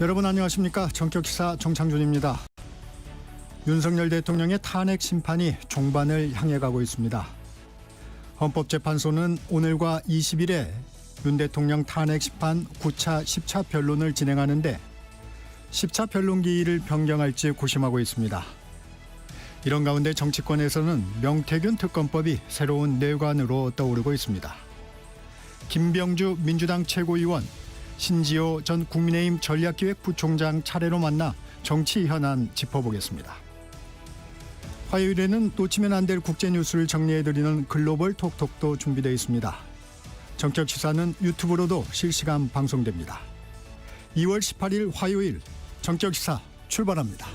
여러분 안녕하십니까? 정격시사 정창준입니다. 윤석열 대통령의 탄핵 심판이 종반을 향해 가고 있습니다. 헌법재판소는 오늘과 20일에 윤 대통령 탄핵 심판 9차 10차 변론을 진행하는데 10차 변론기일을 변경할지 고심하고 있습니다. 이런 가운데 정치권에서는 명태균 특검법이 새로운 뇌관으로 떠오르고 있습니다. 김병주 민주당 최고위원, 신지호 전 국민의힘 전략기획부총장 차례로 만나 정치 현안 짚어보겠습니다. 화요일에는 놓치면 안 될 국제뉴스를 정리해드리는 글로벌 톡톡도 준비되어 있습니다. 정격시사는 유튜브로도 실시간 방송됩니다. 2월 18일 화요일 정격시사 출발합니다.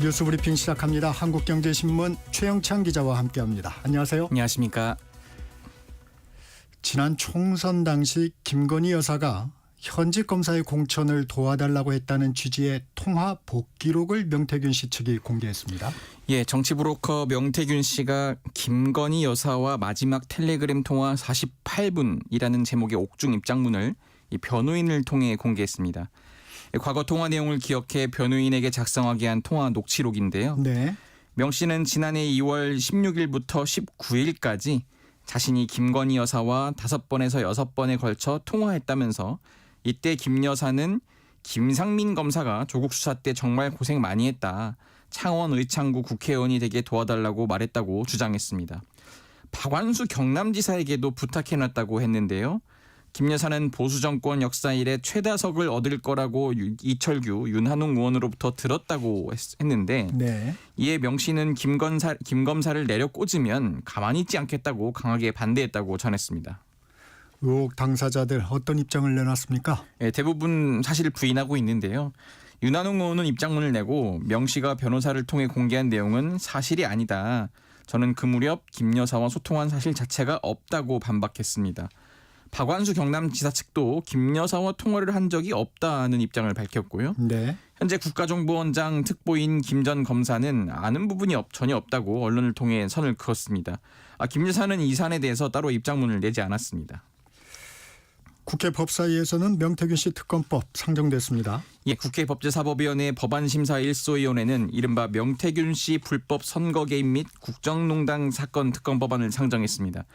뉴스브리핑 시작합니다. 한국경제신문 최영찬 기자와 함께합니다. 안녕하세요. 안녕하십니까. 지난 총선 당시 김건희 여사가 현직 검사의 공천을 도와달라고 했다는 취지의 통화 복기록을 명태균 씨 측이 공개했습니다. 예, 정치브로커 명태균 씨가 김건희 여사와 마지막 텔레그램 통화 48분이라는 제목의 옥중 입장문을 이 변호인을 통해 공개했습니다. 과거 통화 내용을 기억해 변호인에게 작성하게 한 통화 녹취록인데요. 네. 명 씨는 지난해 2월 16일부터 19일까지 자신이 김건희 여사와 5번에서 6번에 걸쳐 통화했다면서 이때 김 여사는 김상민 검사가 조국 수사 때 정말 고생 많이 했다. 창원 의창구 국회의원이 되게 도와달라고 말했다고 주장했습니다. 박완수 경남지사에게도 부탁해놨다고 했는데요. 김 여사는 보수정권 역사 이래 최다석을 얻을 거라고 이철규, 윤한홍 의원으로부터 들었다고 했는데 네. 이에 명 씨는 김 검사를 내려 꽂으면 가만히 있지 않겠다고 강하게 반대했다고 전했습니다. 의혹 당사자들 어떤 입장을 내놨습니까? 예, 대부분 사실 부인하고 있는데요. 윤한홍 의원은 입장문을 내고 명 씨가 변호사를 통해 공개한 내용은 사실이 아니다. 저는 그 무렵 김 여사와 소통한 사실 자체가 없다고 반박했습니다. 박완수 경남지사 측도 김 여사와 통화를 한 적이 없다는 입장을 밝혔고요. 네. 현재 국가정보원장 특보인 김 전 검사는 아는 부분이 전혀 없다고 언론을 통해 선을 그었습니다. 김 여사는 이 사안에 대해서 따로 입장문을 내지 않았습니다. 국회 법사위에서는 명태균 씨 특검법 상정됐습니다. 예, 국회 법제사법위원회 법안심사 1소위원회는 이른바 명태균 씨 불법 선거 개입 및 국정농단 사건 특검법안을 상정했습니다.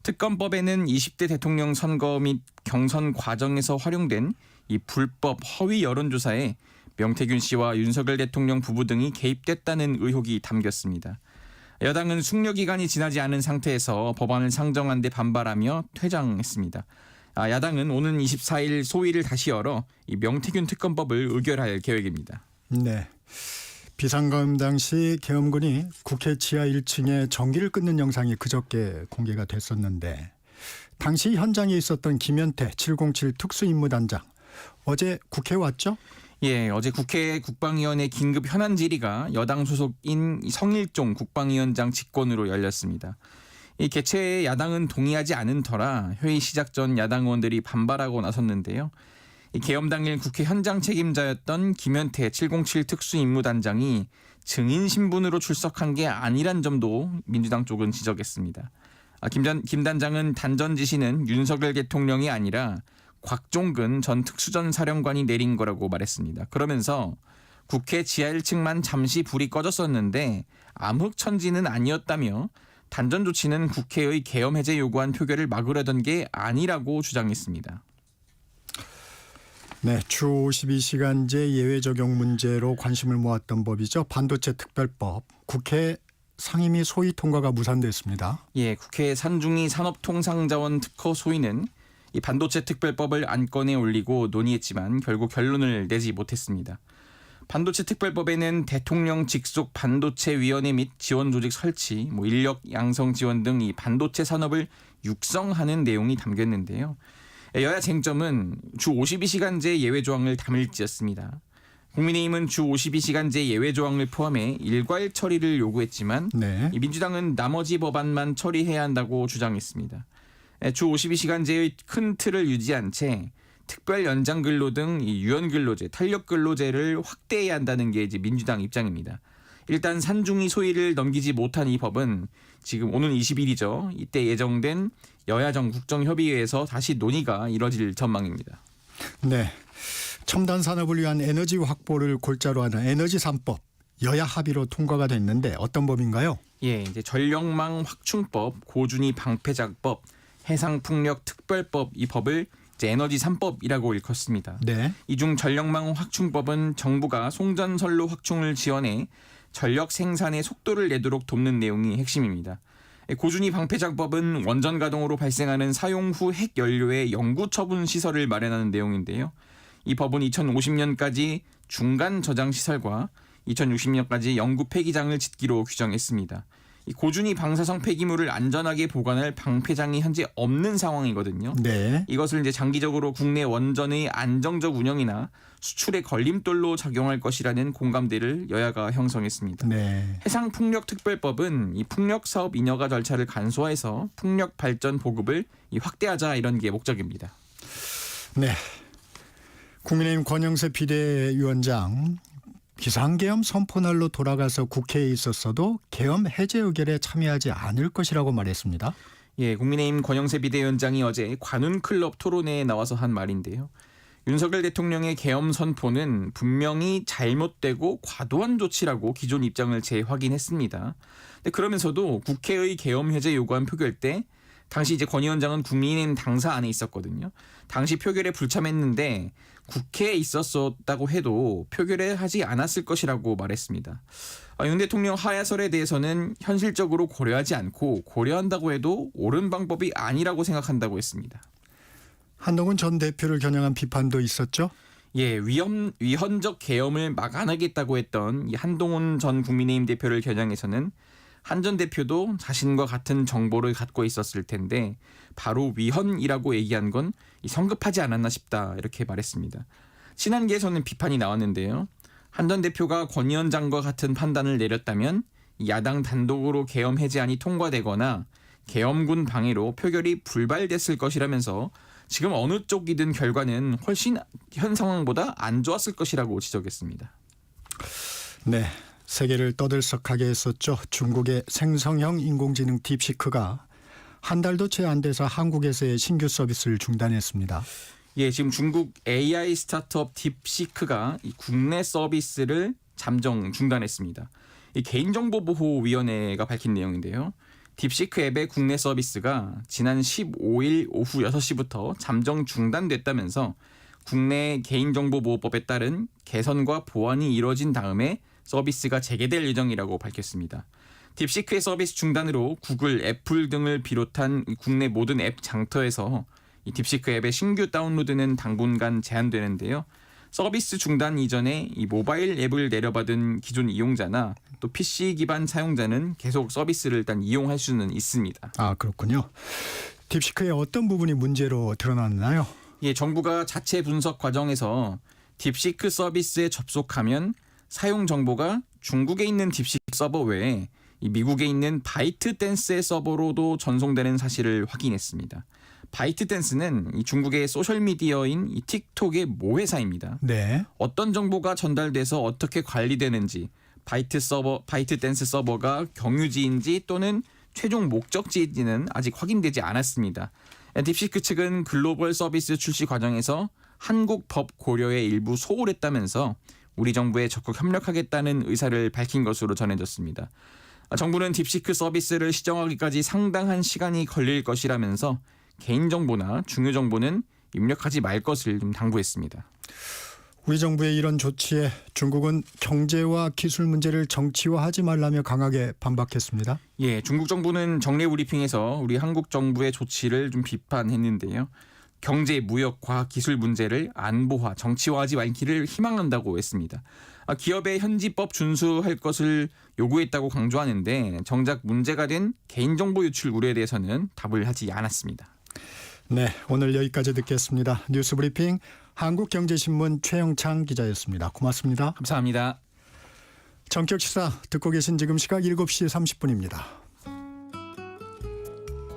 특검법에는 20대 대통령 선거 및 경선 과정에서 활용된 이 불법 허위 여론조사에 명태균 씨와 윤석열 대통령 부부 등이 개입됐다는 의혹이 담겼습니다. 여당은 숙려기간이 지나지 않은 상태에서 법안을 상정한 데 반발하며 퇴장했습니다. 야당은 오는 24일 소위를 다시 열어 이 명태균 특검법을 의결할 계획입니다. 네. 비상검 당시 계엄군이 국회 지하 1층에 전기를 끊는 영상이 그저께 공개가 됐었는데 당시 현장에 있었던 김현태 707 특수임무단장 어제 국회에 왔죠? 예, 어제 국회 국방위원회 긴급 현안 질의가 여당 소속인 성일종 국방위원장 직권으로 열렸습니다. 이 개최에 야당은 동의하지 않은 터라 회의 시작 전 야당 의원들이 반발하고 나섰는데요. 이 계엄 당일 국회 현장 책임자였던 김현태 707 특수임무단장이 증인 신분으로 출석한 게 아니란 점도 민주당 쪽은 지적했습니다. 김 단장은 단전 지시는 윤석열 대통령이 아니라 곽종근 전 특수전사령관이 내린 거라고 말했습니다. 그러면서 국회 지하 1층만 잠시 불이 꺼졌었는데 암흑천지는 아니었다며 단전 조치는 국회의 계엄 해제 요구한 표결을 막으려던 게 아니라고 주장했습니다. 네, 주 52시간제 예외 적용 문제로 관심을 모았던 법이죠. 반도체 특별법. 국회 상임위 소위 통과가 무산됐습니다. 예, 국회 산중위 산업통상자원 특허 소위는 이 반도체 특별법을 안건에 올리고 논의했지만 결국 결론을 내지 못했습니다. 반도체 특별법에는 대통령 직속 반도체위원회 및 지원 조직 설치, 인력 양성 지원 등 이 반도체 산업을 육성하는 내용이 담겼는데요. 여야 쟁점은 주 52시간제 예외 조항을 담을지였습니다. 국민의힘은 주 52시간제 예외 조항을 포함해 일괄 처리를 요구했지만 네. 민주당은 나머지 법안만 처리해야 한다고 주장했습니다. 주 52시간제의 큰 틀을 유지한 채 특별 연장 근로 등 유연 근로제, 탄력 근로제를 확대해야 한다는 게 이제 민주당 입장입니다. 일단 산중이 소위를 넘기지 못한 이 법은 지금 오는 20일이죠. 이때 예정된 여야정 국정협의회에서 다시 논의가 이뤄질 전망입니다. 네, 첨단 산업을 위한 에너지 확보를 골자로 하는 에너지 3법 여야 합의로 통과가 됐는데 어떤 법인가요? 예, 이제 전력망 확충법, 고준위 방패작법, 해상풍력 특별법 이 법을 이제 에너지 3법이라고 일컫습니다. 네, 이 중 전력망 확충법은 정부가 송전선로 확충을 지원해 전력 생산의 속도를 내도록 돕는 내용이 핵심입니다. 고준위 방패작법은 원전 가동으로 발생하는 사용 후 핵 연료의 영구 처분 시설을 마련하는 내용인데요. 이 법은 2050년까지 중간 저장 시설과 2060년까지 영구 폐기장을 짓기로 규정했습니다. 이 고준위 방사성 폐기물을 안전하게 보관할 방패장이 현재 없는 상황이거든요. 네, 이것을 이제 장기적으로 국내 원전의 안정적 운영이나 수출의 걸림돌로 작용할 것이라는 공감대를 여야가 형성했습니다. 네. 해상풍력특별법은 이 풍력 사업 인허가 절차를 간소화해서 풍력 발전 보급을 확대하자 이런 게 목적입니다. 네. 국민의힘 권영세 비대위원장 비상계엄 선포날로 돌아가서 국회에 있었어도 계엄 해제 의결에 참여하지 않을 것이라고 말했습니다. 예, 국민의힘 권영세 비대위원장이 어제 관훈클럽 토론회에 나와서 한 말인데요. 윤석열 대통령의 계엄 선포는 분명히 잘못되고 과도한 조치라고 기존 입장을 재확인했습니다. 근데 그러면서도 국회의 계엄 해제 요구안 표결 때 당시 이제 권 위원장은 국민의힘 당사 안에 있었거든요. 당시 표결에 불참했는데 국회에 있었다고 해도 표결에 하지 않았을 것이라고 말했습니다. 윤 대통령 하야설에 대해서는 현실적으로 고려하지 않고 고려한다고 해도 옳은 방법이 아니라고 생각한다고 했습니다. 한동훈 전 대표를 겨냥한 비판도 있었죠. 예, 위헌적 계엄을 막아내겠다고 했던 이 한동훈 전 국민의힘 대표를 겨냥해서는 한 전 대표도 자신과 같은 정보를 갖고 있었을 텐데 바로 위헌이라고 얘기한 건 성급하지 않았나 싶다 이렇게 말했습니다. 친한계에서는 비판이 나왔는데요. 한 전 대표가 권 위원장과 같은 판단을 내렸다면 야당 단독으로 계엄 해제안이 통과되거나 계엄군 방해로 표결이 불발됐을 것이라면서 지금 어느 쪽이든 결과는 훨씬 현 상황보다 안 좋았을 것이라고 지적했습니다. 네, 세계를 떠들썩하게 했었죠. 중국의 생성형 인공지능 딥시크가 한 달도 채 안 돼서 한국에서의 신규 서비스를 중단했습니다. 예, 지금 중국 AI 스타트업 딥시크가 이 국내 서비스를 잠정 중단했습니다. 이 개인정보보호위원회가 밝힌 내용인데요. 딥시크 앱의 국내 서비스가 지난 15일 오후 6시부터 잠정 중단됐다면서 국내 개인정보보호법에 따른 개선과 보완이 이뤄진 다음에 서비스가 재개될 예정이라고 밝혔습니다. 딥시크의 서비스 중단으로 구글, 애플 등을 비롯한 국내 모든 앱 장터에서 이 딥시크 앱의 신규 다운로드는 당분간 제한되는데요. 서비스 중단 이전에 이 모바일 앱을 내려받은 기존 이용자나 또 PC 기반 사용자는 계속 서비스를 일단 이용할 수는 있습니다. 아, 그렇군요. 딥시크의 어떤 부분이 문제로 드러났나요? 예, 정부가 자체 분석 과정에서 딥시크 서비스에 접속하면 사용 정보가 중국에 있는 딥시크 서버 외에 이 미국에 있는 바이트댄스의 서버로도 전송되는 사실을 확인했습니다. 바이트댄스는 이 중국의 소셜미디어인 이 틱톡의 모회사입니다. 네. 어떤 정보가 전달돼서 어떻게 관리되는지 바이트댄스 서버가 경유지인지 또는 최종 목적지인지는 아직 확인되지 않았습니다. 딥시크 측은 글로벌 서비스 출시 과정에서 한국 법 고려에 일부 소홀했다면서 우리 정부에 적극 협력하겠다는 의사를 밝힌 것으로 전해졌습니다. 정부는 딥시크 서비스를 시정하기까지 상당한 시간이 걸릴 것이라면서 개인정보나 중요정보는 입력하지 말 것을 좀 당부했습니다. 우리 정부의 이런 조치에 중국은 경제와 기술 문제를 정치화하지 말라며 강하게 반박했습니다. 예, 중국 정부는 정례 브리핑에서 우리 한국 정부의 조치를 좀 비판했는데요. 경제, 무역, 과학, 기술 문제를 안보화, 정치화하지 말기를 희망한다고 했습니다. 기업의 현지법 준수할 것을 요구했다고 강조하는데 정작 문제가 된 개인정보 유출 우려에 대해서는 답을 하지 않았습니다. 네, 오늘 여기까지 듣겠습니다. 뉴스브리핑 한국경제신문 최영창 기자였습니다. 고맙습니다. 감사합니다. 전격시사 듣고 계신 지금 시각 7시 30분입니다.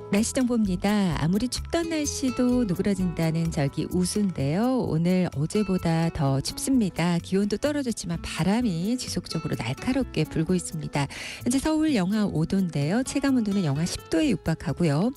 날씨 정보입니다. 아무리 춥던 날씨도 누그러진다는 절기 우수인데요. 오늘 어제보다 더 춥습니다. 기온도 떨어졌지만 바람이 지속적으로 날카롭게 불고 있습니다. 현재 서울 영하 5도인데요. 체감온도는 영하 10도에 육박하고요.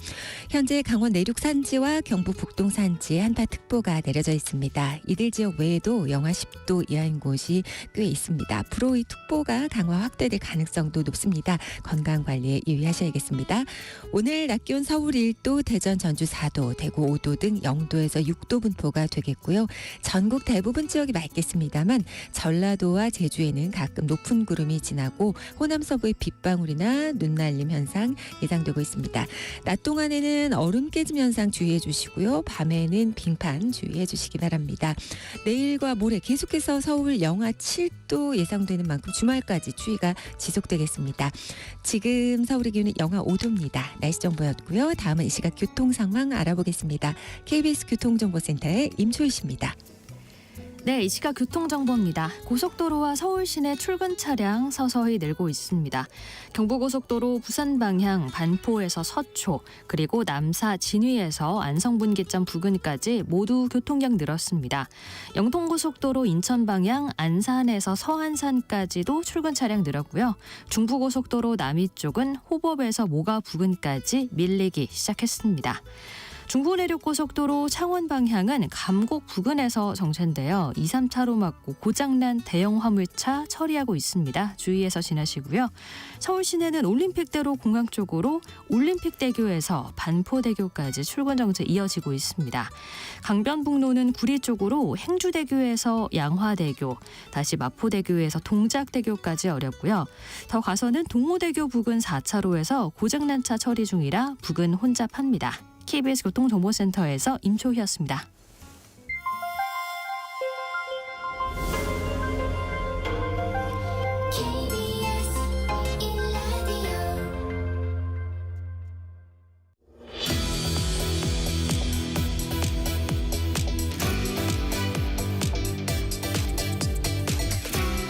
현재 강원 내륙 산지와 경북 북동 산지에 한파특보가 내려져 있습니다. 이들 지역 외에도 영하 10도 이하인 곳이 꽤 있습니다. 앞으로 이 특보가 강화 확대될 가능성도 높습니다. 건강관리에 유의하셔야겠습니다. 오늘 낮 기온 서울 1도, 대전, 전주 4도, 대구 5도 등 0도에서 6도 분포가 되겠고요. 전국 대부분 지역이 맑겠습니다만 전라도와 제주에는 가끔 높은 구름이 지나고 호남 서부의 빗방울이나 눈 날림 현상 예상되고 있습니다. 낮 동안에는 얼음 깨짐 현상 주의해 주시고요. 밤에는 빙판 주의해 주시기 바랍니다. 내일과 모레 계속해서 서울 영하 7도 예상되는 만큼 주말까지 추위가 지속되겠습니다. 지금 서울의 기온은 영하 5도입니다. 날씨 정보였고요. 다음은 이 시각 교통 상황 알아보겠습니다. KBS 교통정보센터의 임초희 씨입니다. 네, 이 시각 교통정보입니다. 고속도로와 서울 시내 출근 차량 서서히 늘고 있습니다. 경부고속도로 부산 방향 반포에서 서초, 그리고 남사 진위에서 안성분기점 부근까지 모두 교통량 늘었습니다. 영동고속도로 인천 방향 안산에서 서안산까지도 출근 차량 늘었고요. 중부고속도로 남이 쪽은 호법에서 모가 부근까지 밀리기 시작했습니다. 중부내륙고속도로 창원 방향은 감곡 부근에서 정체인데요. 2, 3차로 막고 고장난 대형 화물차 처리하고 있습니다. 주의해서 지나시고요. 서울 시내는 올림픽대로 공항 쪽으로 올림픽대교에서 반포대교까지 출근 정체 이어지고 있습니다. 강변북로는 구리 쪽으로 행주대교에서 양화대교, 다시 마포대교에서 동작대교까지 어렵고요. 더 가서는 동호대교 부근 4차로에서 고장난 차 처리 중이라 부근 혼잡합니다. KBS 교통정보센터에서 임초희였습니다.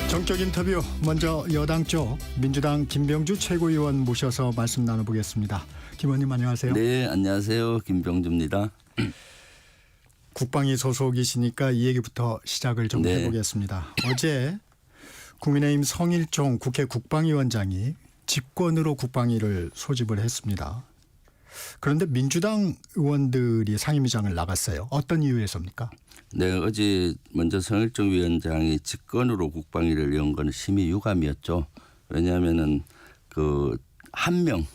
정적 인터뷰 먼저 여당 쪽 민주당 김병주 최고위원 모셔서 말씀 나눠보겠습니다. 김 의원님 안녕하세요. 네, 안녕하세요. 김병주입니다. 국방위 소속이시니까 이 얘기부터 시작을 좀 네. 해보겠습니다. 어제 국민의힘 성일종 국회 국방위원장이 직권으로 국방위를 소집을 했습니다. 그런데 민주당 의원들이 상임위장을 나갔어요. 어떤 이유에서입니까? 네, 어제 먼저 성일종 위원장이 직권으로 국방위를 연 건 심히 유감이었죠. 왜냐하면은 한 명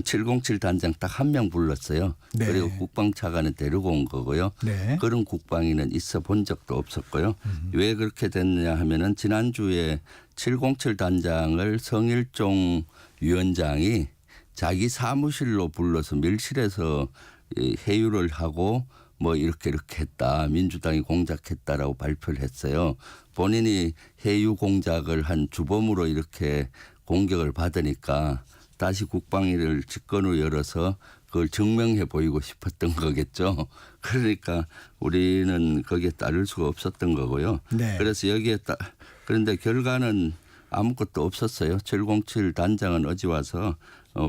707 단장 딱 한 명 불렀어요. 네. 그리고 국방차관을 데리고 온 거고요. 네. 그런 국방위는 있어 본 적도 없었고요. 왜 그렇게 됐느냐 하면은 지난주에 707 단장을 성일종 위원장이 자기 사무실로 불러서 밀실에서 회유를 하고 뭐 이렇게 했다. 민주당이 공작했다라고 발표를 했어요. 본인이 회유 공작을 한 주범으로 이렇게 공격을 받으니까 다시 국방위를 직권으로 열어서 그걸 증명해 보이고 싶었던 거겠죠. 그러니까 우리는 거기에 따를 수가 없었던 거고요. 네. 그래서 그런데 결과는 아무것도 없었어요. 707 단장은 어제 와서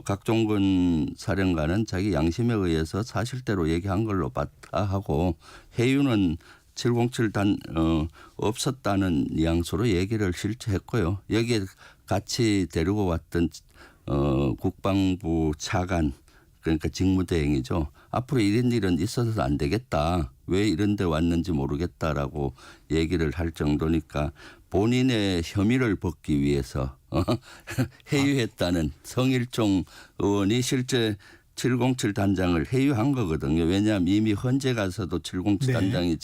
각종근 사령관은 자기 양심에 의해서 사실대로 얘기한 걸로 봤다 하고 회유는 707 없었다는 뉘앙스로 얘기를 실제 했고요. 여기에 같이 데리고 왔던 국방부 차관 그러니까 직무대행이죠. 앞으로 이런 일은 있어서는 안 되겠다. 왜 이런 데 왔는지 모르겠다라고 얘기를 할 정도니까 본인의 혐의를 벗기 위해서 회유했다는 성일종 의원이 실제 707 단장을 회유한 거거든요. 왜냐하면 이미 헌재 가서도 707 네. 단장이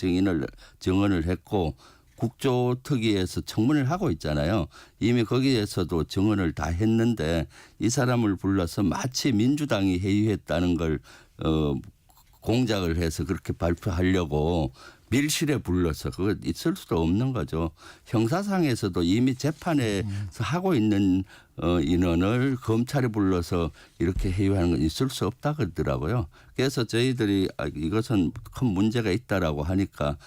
증언을 했고 국조특위에서 청문을 하고 있잖아요. 이미 거기에서도 증언을 다 했는데 이 사람을 불러서 마치 민주당이 회유했다는 걸 공작을 해서 그렇게 발표하려고 밀실에 불러서 그거 있을 수도 없는 거죠. 형사상에서도 이미 재판에서 하고 있는 인원을 검찰에 불러서 이렇게 회유하는 건 있을 수 없다 그러더라고요. 그래서 저희들이 이것은 큰 문제가 있다라고 하니까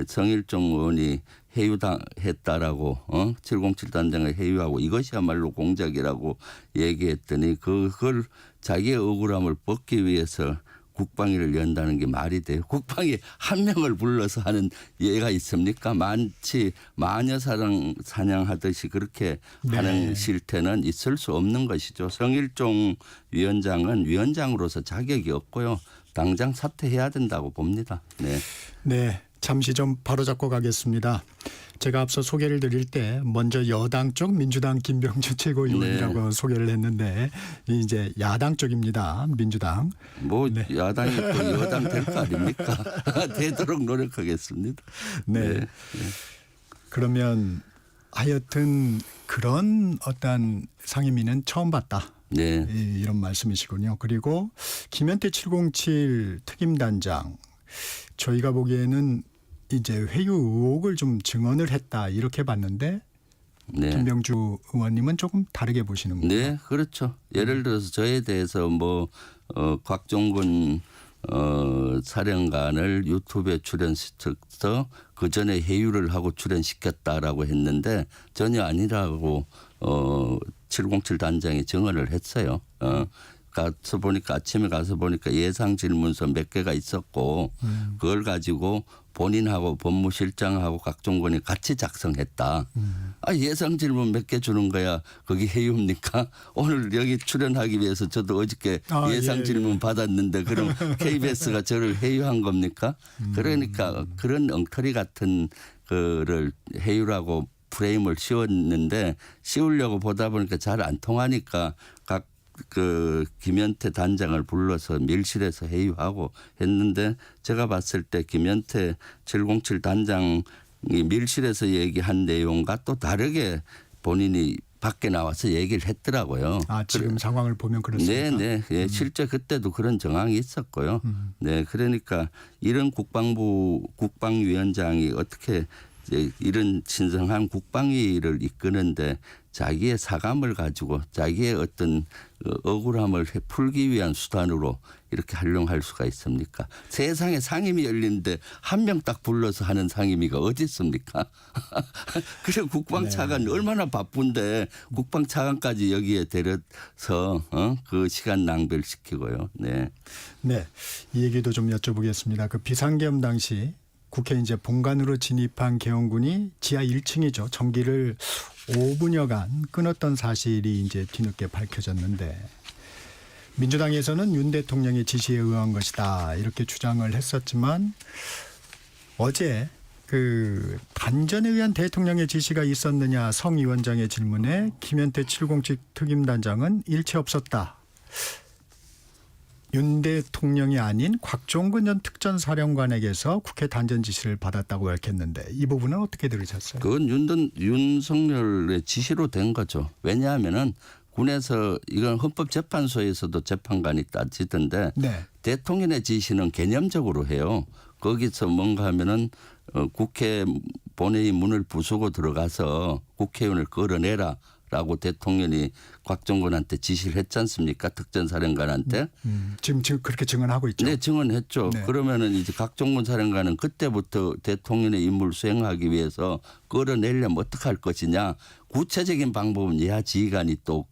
성일종 의원이 해유당했다라고 707 단장을 해유하고 이것이야말로 공작이라고 얘기했더니 그걸 자기의 억울함을 벗기 위해서 국방위를 연다는 게 말이 돼요. 국방위 한 명을 불러서 하는 예가 있습니까? 많지 마녀 사냥하듯이 그렇게 하는 실태는 있을 수 없는 것이죠. 성일종 위원장은 위원장으로서 자격이 없고요. 당장 사퇴해야 된다고 봅니다. 네. 네, 잠시 좀 바로잡고 가겠습니다. 제가 앞서 소개를 드릴 때 먼저 여당 쪽 민주당 김병주 최고위원이라고 소개를 했는데 이제 야당 쪽입니다. 민주당. 뭐 야당이 또 여당 될 거 아닙니까? 되도록 노력하겠습니다. 네. 그러면 하여튼 그런 어떤 상임위는 처음 봤다. 네. 이런 말씀이시군요. 그리고 김현태 707 특임단장 저희가 보기에는 이제 회유 의혹을 좀 증언을 했다 이렇게 봤는데 네. 김병주 의원님은 조금 다르게 보시는 거예요. 네, 그렇죠. 예를 들어서 저에 대해서 곽종근 사령관을 유튜브에 출연시켜서 그 전에 회유를 하고 출연시켰다라고 했는데 전혀 아니라고 707 단장이 증언을 했어요. 가서 보니까 아침에 가서 보니까 예상 질문서 몇 개가 있었고 그걸 가지고 본인하고 법무실장하고 각종건이 같이 작성했다. 예상 질문 몇 개 주는 거야. 거기 해유입니까? 오늘 여기 출연하기 위해서 저도 어저께 예상 질문 받았는데 그럼 KBS가 저를 해유한 겁니까? 그러니까 그런 엉터리 같은 거를 해유라고 프레임을 씌웠는데 씌우려고 보다 보니까 잘 안 통하니까 김현태 단장을 불러서 밀실에서 회유하고 했는데 제가 봤을 때 김현태 707 단장이 밀실에서 얘기한 내용과 또 다르게 본인이 밖에 나와서 얘기를 했더라고요. 지금 상황을 보면 그렇습니까? 네. 예, 실제 그때도 그런 정황이 있었고요. 네, 그러니까 이런 국방위원장이 어떻게 이런 신성한 국방위를 이끄는데 자기의 사감을 가지고 자기의 어떤 억울함을 풀기 위한 수단으로 이렇게 활용할 수가 있습니까? 세상에 상임위 열리는데 한 명 딱 불러서 하는 상임위가 어디 있습니까? 그래 국방차관 얼마나 바쁜데 국방차관까지 여기에 데려서 그 시간 낭비를 시키고요. 네. 네, 이 얘기도 좀 여쭤보겠습니다. 그 비상계엄 당시 국회 이제 본관으로 진입한 계엄군이 지하 1층이죠. 전기를 5분여간 끊었던 사실이 이제 뒤늦게 밝혀졌는데 민주당에서는 윤 대통령의 지시에 의한 것이다 이렇게 주장을 했었지만 어제 그 단전에 의한 대통령의 지시가 있었느냐 성 위원장의 질문에 김현태 707 특임단장은 일체 없었다. 윤 대통령이 아닌 곽종근 전 특전사령관에게서 국회 단전 지시를 받았다고 밝혔는데 이 부분은 어떻게 들으셨어요? 그건 윤석열의 지시로 된 거죠. 왜냐하면은 군에서 이건 헌법재판소에서도 재판관이 따지던데 대통령의 지시는 개념적으로 해요. 거기서 뭔가 하면은 국회 본회의 문을 부수고 들어가서 국회의원을 끌어내라. 라고 대통령이 곽종근한테 지시를 했지 않습니까? 특전사령관한테. 지금 그렇게 증언하고 있죠. 네, 증언했죠. 네. 그러면은 이제 곽종근 사령관은 그때부터 대통령의 임무를 수행하기 위해서 끌어내려면 어떻게 할 것이냐. 구체적인 방법은 예하 지휘관이 또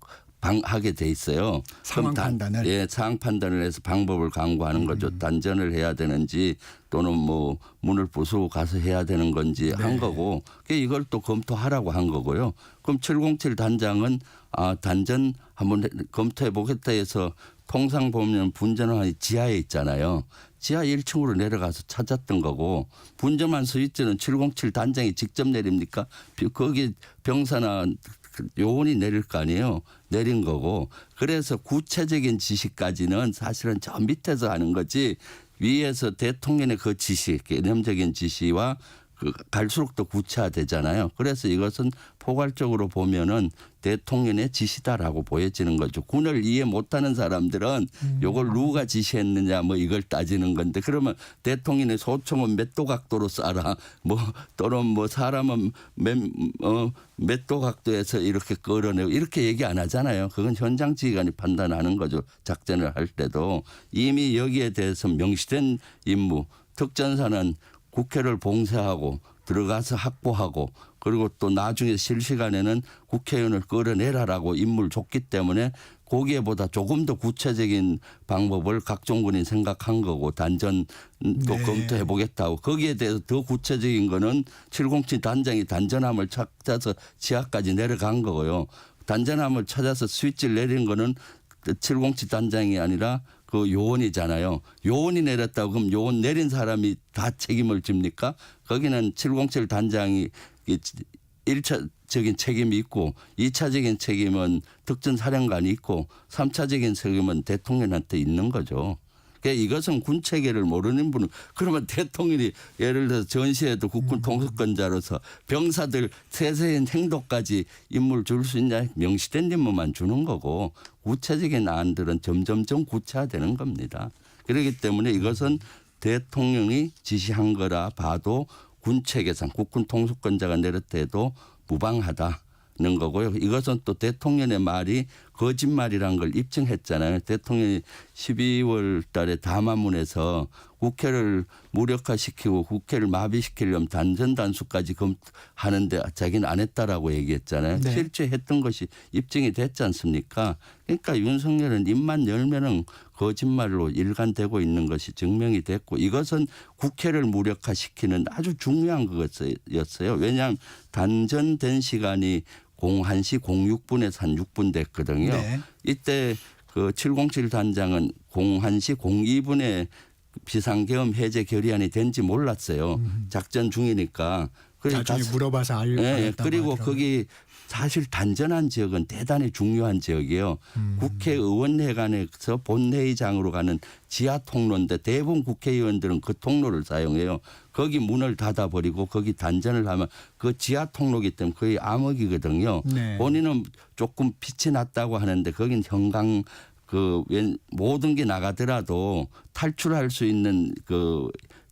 하게 돼 있어요. 상황 판단을. 예, 상황 판단을 해서 방법을 강구하는 거죠. 단전을 해야 되는지 또는 뭐 문을 부수고 가서 해야 되는 건지 한 거고 이걸 또 검토하라고 한 거고요. 그럼 707 단장은 단전 한번 검토해 보겠다 해서 통상 보면 분전원이 지하에 있잖아요. 지하 1층으로 내려가서 찾았던 거고 분전만 스위치는 707 단장이 직접 내립니까? 거기 병사나 요원이 내릴 거 아니에요. 내린 거고. 그래서 구체적인 지시까지는 사실은 저 밑에서 하는 거지 위에서 대통령의 그 지시, 개념적인 지시와 갈수록 더 구체화되잖아요. 그래서 이것은 포괄적으로 보면은 대통령의 지시다라고 보여지는 거죠. 군을 이해 못하는 사람들은 이걸 누가 지시했느냐 뭐 이걸 따지는 건데 그러면 대통령의 소총은 몇 도 각도로 쏴라 뭐 또는 뭐 사람은 몇 도 각도에서 이렇게 끌어내고 이렇게 얘기 안 하잖아요. 그건 현장 지휘관이 판단하는 거죠. 작전을 할 때도 이미 여기에 대해서 명시된 임무 특전사는 국회를 봉쇄하고 들어가서 확보하고 그리고 또 나중에 실시간에는 국회의원을 끌어내라라고 임무를 줬기 때문에 거기에보다 조금 더 구체적인 방법을 각종군이 생각한 거고 단전도 네. 검토해 보겠다고 거기에 대해서 더 구체적인 거는 707 단장이 단전함을 찾아서 지하까지 내려간 거고요. 단전함을 찾아서 스위치를 내린 거는 707 단장이 아니라 그 요원이잖아요. 요원이 내렸다고 그럼 요원 내린 사람이 다 책임을 집니까? 거기는 707 단장이 1차적인 책임이 있고 2차적인 책임은 특전사령관이 있고 3차적인 책임은 대통령한테 있는 거죠. 그러니까 이것은 군체계를 모르는 분은 그러면 대통령이 예를 들어서 전시에도 국군 통수권자로서 병사들 세세한 행동까지 임무를 줄 수 있냐 명시된 임무만 주는 거고 구체적인 안들은 점점점 구체화되는 겁니다. 그렇기 때문에 이것은 대통령이 지시한 거라 봐도 군체계상 국군 통수권자가 내렸다 해도 무방하다는 거고요. 이것은 또 대통령의 말이 거짓말이란 걸 입증했잖아요. 대통령이 12월 달에 담화문에서 국회를 무력화시키고 국회를 마비시키려면 단전단수까지 하는데 자기는 안 했다라고 얘기했잖아요. 네. 실제 했던 것이 입증이 됐지 않습니까? 그러니까 윤석열은 입만 열면은 거짓말로 일관되고 있는 것이 증명이 됐고 이것은 국회를 무력화시키는 아주 중요한 것이었어요. 왜냐하면 단전된 시간이 01시 06분에서 한 6분 됐거든요. 네. 이때 그 707 단장은 01시 02분에 비상계엄 해제 결의안이 된지 몰랐어요. 작전 중이니까. 나중에 물어봐서 알고 예, 했다고 그리고 하더라고요. 거기 사실 단전한 지역은 대단히 중요한 지역이에요. 국회의원회관에서 본회의장으로 가는 지하 통로인데 대부분 국회의원들은 그 통로를 사용해요. 거기 문을 닫아버리고 거기 단전을 하면 그 지하 통로기 때문에 거의 암흑이거든요. 네. 본인은 조금 빛이 났다고 하는데 거긴 현강 모든 게 나가더라도 탈출할 수 있는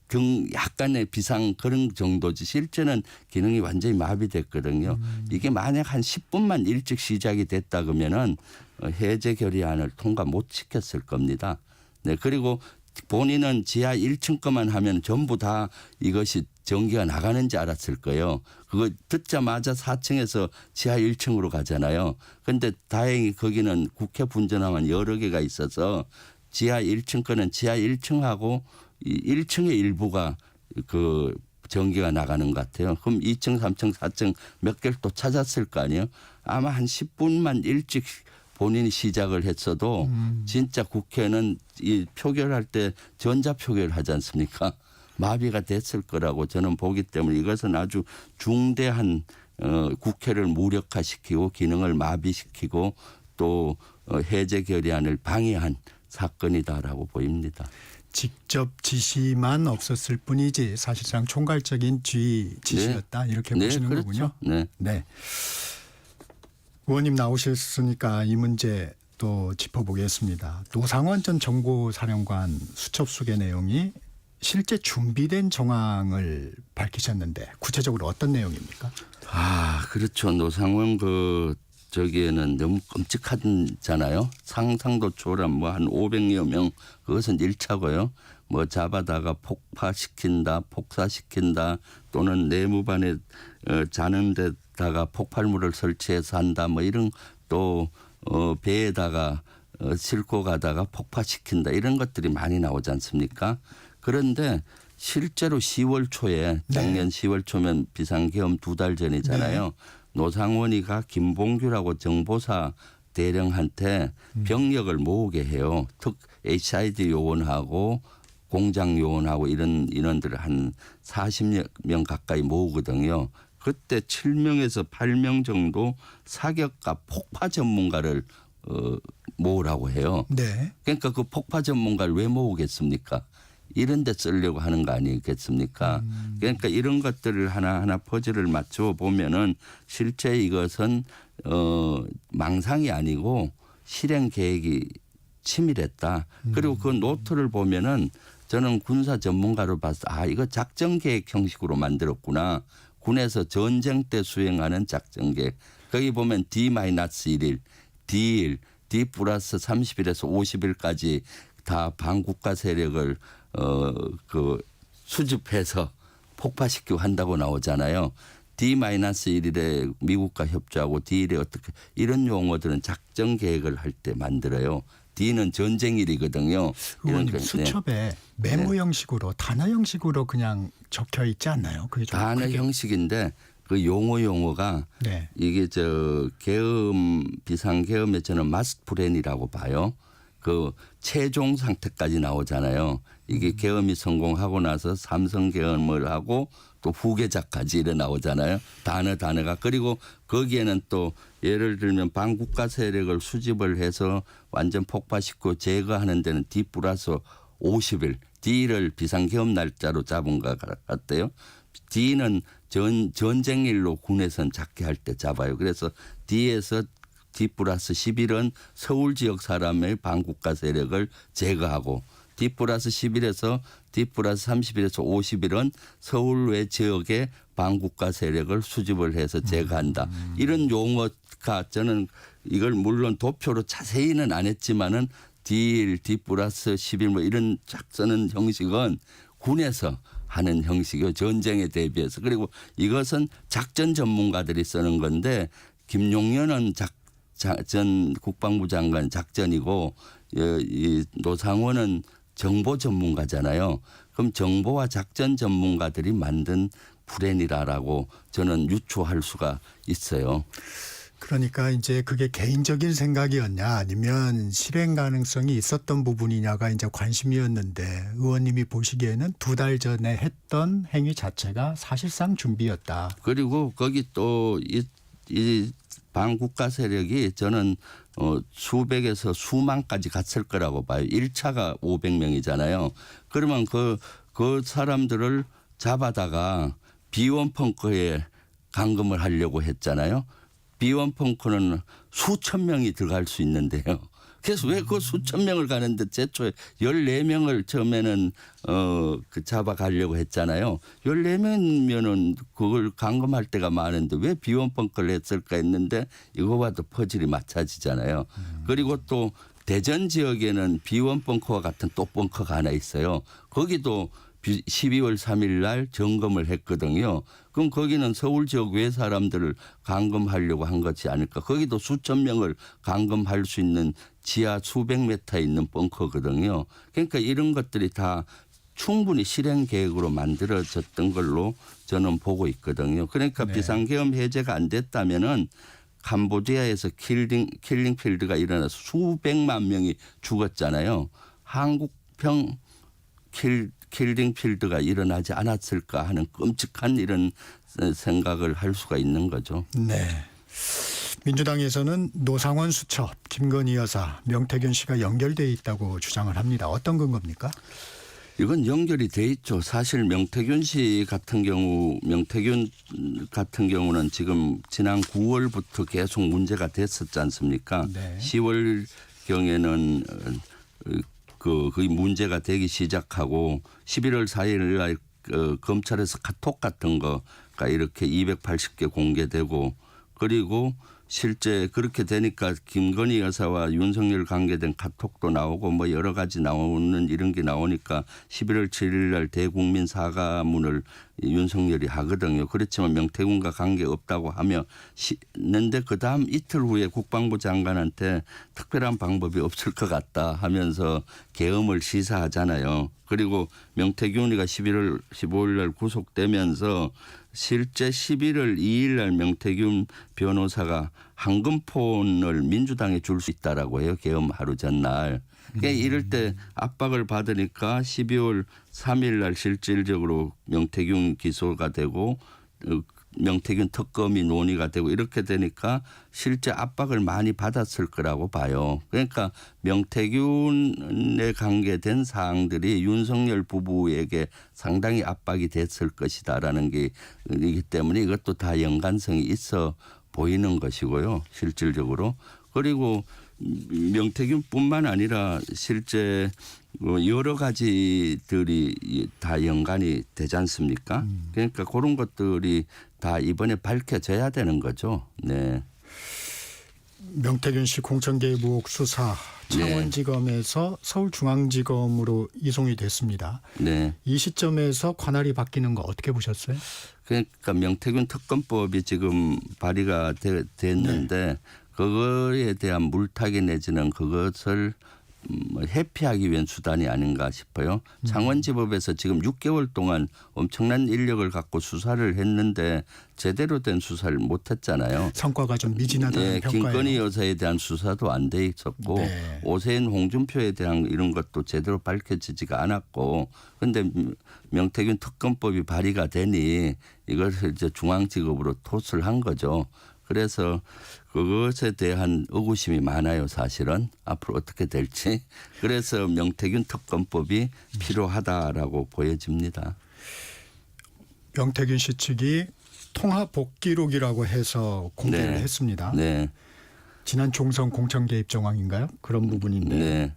등 약간의 비상 그런 정도지 실제는 기능이 완전히 마비됐거든요. 이게 만약 한 10분만 일찍 시작이 됐다 그러면은 해제 결의안을 통과 못 시켰을 겁니다. 네, 그리고 본인은 지하 1층 거만 하면 전부 다 이것이 전기가 나가는지 알았을 거예요. 그거 듣자마자 4층에서 지하 1층으로 가잖아요. 그런데 다행히 거기는 국회 분전화만 여러 개가 있어서 지하 1층 거는 지하 1층하고 1층의 일부가 그 전기가 나가는 것 같아요. 그럼 2층, 3층, 4층 몇 개를 또 찾았을 거 아니에요. 아마 한 10분만 일찍 본인이 시작을 했어도 진짜 국회는 이 표결할 때 전자표결 하지 않습니까? 마비가 됐을 거라고 저는 보기 때문에 이것은 아주 중대한 국회를 무력화시키고 기능을 마비시키고 또 해제 결의안을 방해한 사건이다라고 보입니다. 직접 지시만 없었을 뿐이지 사실상 총괄적인 지시였다 이렇게 보시는 그렇죠. 거군요. 네. 네. 의원님 나오셨으니까 이 문제 또 짚어보겠습니다. 노상원 전 정보사령관 수첩 속의 내용이 실제 준비된 정황을 밝히셨는데 구체적으로 어떤 내용입니까? 그렇죠. 노상원 저기에는 너무 끔찍하잖아요. 상상도 초월한 한 500여 명 그것은 1차고요. 잡아다가 폭파시킨다, 폭사시킨다 또는 내무반에 자는 데다가 폭발물을 설치해서 한다 이런 또 배에다가 싣고 가다가 폭파시킨다 이런 것들이 많이 나오지 않습니까? 그런데 실제로 10월 초에 작년 10월 초면 비상계엄 2달 전이잖아요. 노상원이가 김봉규라고 정보사 대령한테 병력을 모으게 해요. 특 HID 요원하고 공장 요원하고 이런 인원들을 한 40명 가까이 모으거든요. 그때 7명에서 8명 정도 사격과 폭파 전문가를 모으라고 해요. 네. 그러니까 그 폭파 전문가를 왜 모으겠습니까? 이런 데 쓰려고 하는 거 아니겠습니까? 그러니까 이런 것들을 하나하나 퍼즐을 맞춰 보면은 실제 이것은 망상이 아니고 실행 계획이 치밀했다. 그리고 그 노트를 보면은 저는 군사 전문가로 봐서 이거 작전 계획 형식으로 만들었구나. 군에서 전쟁 때 수행하는 작전 계획. 거기 보면 D-1일, D1, D 플러스 30일에서 50일까지 다 반국가 세력을 수집해서 폭파시키고 한다고 나오잖아요. D-1일에 미국과 협조하고 D일에 어떻게 이런 용어들은 작전 계획을 할 때 만들어요. D는 전쟁일이거든요. 의원님 이런 거, 수첩에 메모 형식으로 단어 형식으로 그냥 적혀 있지 않나요? 그게 좀 단어 크게. 형식인데 그 용어가 네. 이게 계엄 비상계엄에 저는 마스프렌이라고 봐요. 그 최종 상태까지 나오잖아요. 이게 계엄이 성공하고 나서 삼성 계엄을 하고 또 후계자까지 이래 나오잖아요. 단어가. 그리고 거기에는 또 예를 들면 반국가 세력을 수집을 해서 완전 폭파시키고 제거하는 데는 D 플러스 50일. D를 비상계엄 날짜로 잡은 것 같대요. D는 전쟁일로 군에선 잡게 할 때 잡아요. 그래서 D에서 D 플러스 11은 서울 지역 사람의 반국가 세력을 제거하고 D 플러스 11에서 D 플러스 30일에서 50일은 서울 외 지역의 반국가 세력을 수집을 해서 제거한다. 이런 용어가 저는 이걸 물론 도표로 자세히는 안 했지만은 D1, D 플러스 11 뭐 이런 쫙 쓰는 형식은 군에서 하는 형식이요. 전쟁에 대비해서. 그리고 이것은 작전 전문가들이 쓰는 건데 김용현은 전 국방부 장관 작전이고 이 노상원은 정보 전문가잖아요. 그럼 정보와 작전 전문가들이 만든 불엔이라고 저는 유추할 수가 있어요. 그러니까 이제 그게 개인적인 생각이었냐 아니면 실행 가능성이 있었던 부분이냐가 이제 관심이었는데 의원님이 보시기에는 2달 전에 했던 행위 자체가 사실상 준비였다. 그리고 거기 또 이 반국가 세력이 저는 수백에서 수만까지 갔을 거라고 봐요. 1차가 500명이잖아요. 그러면 그 사람들을 잡아다가 비원펑크에 감금을 하려고 했잖아요. 비원펑크는 수천 명이 들어갈 수 있는데요. 그래서 왜 그 수천 명을 가는데 제초에 14명을 처음에는 잡아가려고 했잖아요. 14명이면은 그걸 감금할 때가 많은데 왜 비원펑크를 했을까 했는데 이거와도 퍼즐이 맞춰지잖아요. 그리고 또 대전 지역에는 비원펑크와 같은 또 벙커가 하나 있어요. 거기도 12월 3일 날 점검을 했거든요. 그럼 거기는 서울 지역 외 사람들을 감금하려고 한 것이 아닐까. 거기도 수천 명을 감금할 수 있는 지하 수백 미터 있는 벙커거든요. 그러니까 이런 것들이 다 충분히 실행 계획으로 만들어졌던 걸로 저는 보고 있거든요. 그러니까 네. 비상계엄 해제가 안 됐다면은 캄보디아에서 킬링 필드가 일어나서 수백만 명이 죽었잖아요. 한국평 킬링 필드가 일어나지 않았을까 하는 끔찍한 이런 생각을 할 수가 있는 거죠. 네. 민주당에서는 노상원 수첩, 김건희 여사, 명태균 씨가 연결돼 있다고 주장을 합니다. 어떤 근거입니까? 이건 연결이 돼 있죠. 사실 명태균 같은 경우는 지금 지난 9월부터 계속 문제가 됐었지 않습니까? 네. 10월 경에는 그 문제가 되기 시작하고 11월 4일 날 검찰에서 카톡 같은 거가 이렇게 280개 공개되고 그리고 실제 그렇게 되니까 김건희 여사와 윤석열 관계된 카톡도 나오고 뭐 여러 가지 나오는 이런 게 나오니까 11월 7일 날 대국민 사과문을 윤석열이 하거든요. 그렇지만 명태균과 관계 없다고 하는데 그다음 이틀 후에 국방부 장관한테 특별한 방법이 없을 것 같다 하면서 계엄을 시사하잖아요. 그리고 명태균이가 11월 15일 날 구속되면서 실제 11월 2일 날 명태균 변호사가 황금폰을 민주당에 줄 수 있다라고 해요. 계엄 하루 전날. 그러니까 이럴 때 압박을 받으니까 12월 3일 날 실질적으로 명태균 기소가 되고 명태균 특검이 논의가 되고 이렇게 되니까 실제 압박을 많이 받았을 거라고 봐요. 그러니까 명태균에 관계된 사항들이 윤석열 부부에게 상당히 압박이 됐을 것이다라는 게 이기 때문에 이것도 다 연관성이 있어 보이는 것이고요. 실질적으로. 그리고 명태균뿐만 아니라 실제 여러 가지들이 다 연관이 되지 않습니까? 그러니까 그런 것들이 다 이번에 밝혀져야 되는 거죠. 네. 명태균 씨 공천 개입 의혹 수사 창원지검에서 서울중앙지검으로 이송이 됐습니다. 네. 이 시점에서 관할이 바뀌는 거 어떻게 보셨어요? 그러니까 명태균 특검법이 지금 발의가 됐는데 그거에 대한 물타기 내지는 그것을 회피하기 위한 수단이 아닌가 싶어요. 창원지법에서 지금 6개월 동안 엄청난 인력을 갖고 수사를 했는데 제대로 된 수사를 못했잖아요. 성과가 좀 미진하다는 네, 평가예요. 김건희 여사에 대한 수사도 안 돼 있었고 네. 오세훈 홍준표에 대한 이런 것도 제대로 밝혀지지가 않았고 그런데 명태균 특검법이 발의가 되니 이것을 이제 중앙지검으로 토스를 한 거죠. 그래서 그것에 대한 의구심이 많아요. 사실은 앞으로 어떻게 될지. 그래서 명태균 특검법이 필요하다라고 보여집니다. 명태균 씨 측이 통화 복기록이라고 해서 공개를 네. 했습니다. 네, 지난 총선 공천 개입 정황인가요? 그런 부분인데 네,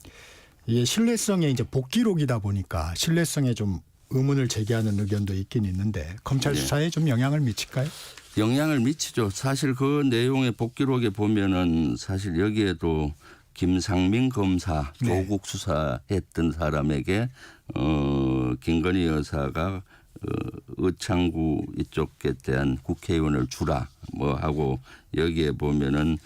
이게 신뢰성에 이제 복기록이다 보니까 신뢰성에 좀 의문을 제기하는 의견도 있긴 있는데 검찰 네. 수사에 좀 영향을 미칠까요? 영향을 미치죠. 사실 그 내용의 복기록에 보면은 사실 여기에도 김상민 검사 네. 조국 수사했던 사람에게 김건희 여사가 의창구 이쪽에 대한 국회의원을 주라 뭐 하고 여기에 보면은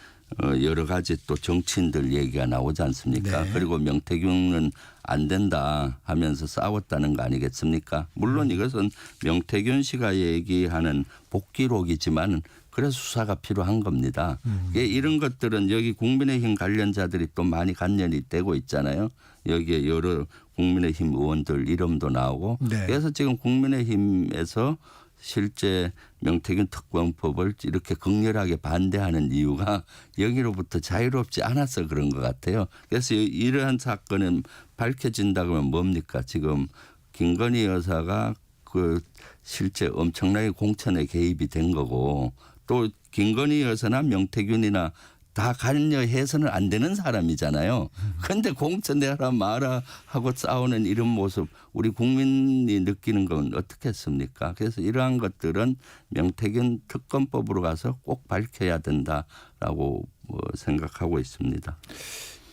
여러 가지 또 정치인들 얘기가 나오지 않습니까? 네. 그리고 명태균은 안 된다 하면서 싸웠다는 거 아니겠습니까? 물론 이것은 명태균 씨가 얘기하는 복기록이지만 그래서 수사가 필요한 겁니다. 이런 것들은 여기 국민의힘 관련자들이 또 많이 관련이 되고 있잖아요. 여기에 여러 국민의힘 의원들 이름도 나오고 네. 그래서 지금 국민의힘에서 실제 명태균 특검법을 이렇게 극렬하게 반대하는 이유가 여기로부터 자유롭지 않아서 그런 것 같아요. 그래서 이러한 사건은 밝혀진다 그러면 뭡니까? 지금 김건희 여사가 그 실제 엄청나게 공천에 개입이 된 거고 또 김건희 여사나 명태균이나 다 관여해서는 안 되는 사람이잖아요. 그런데 공천 내라 마라 하고 싸우는 이런 모습 우리 국민이 느끼는 건 어떻겠습니까? 그래서 이러한 것들은 명태균 특검법으로 가서 꼭 밝혀야 된다라고 생각하고 있습니다.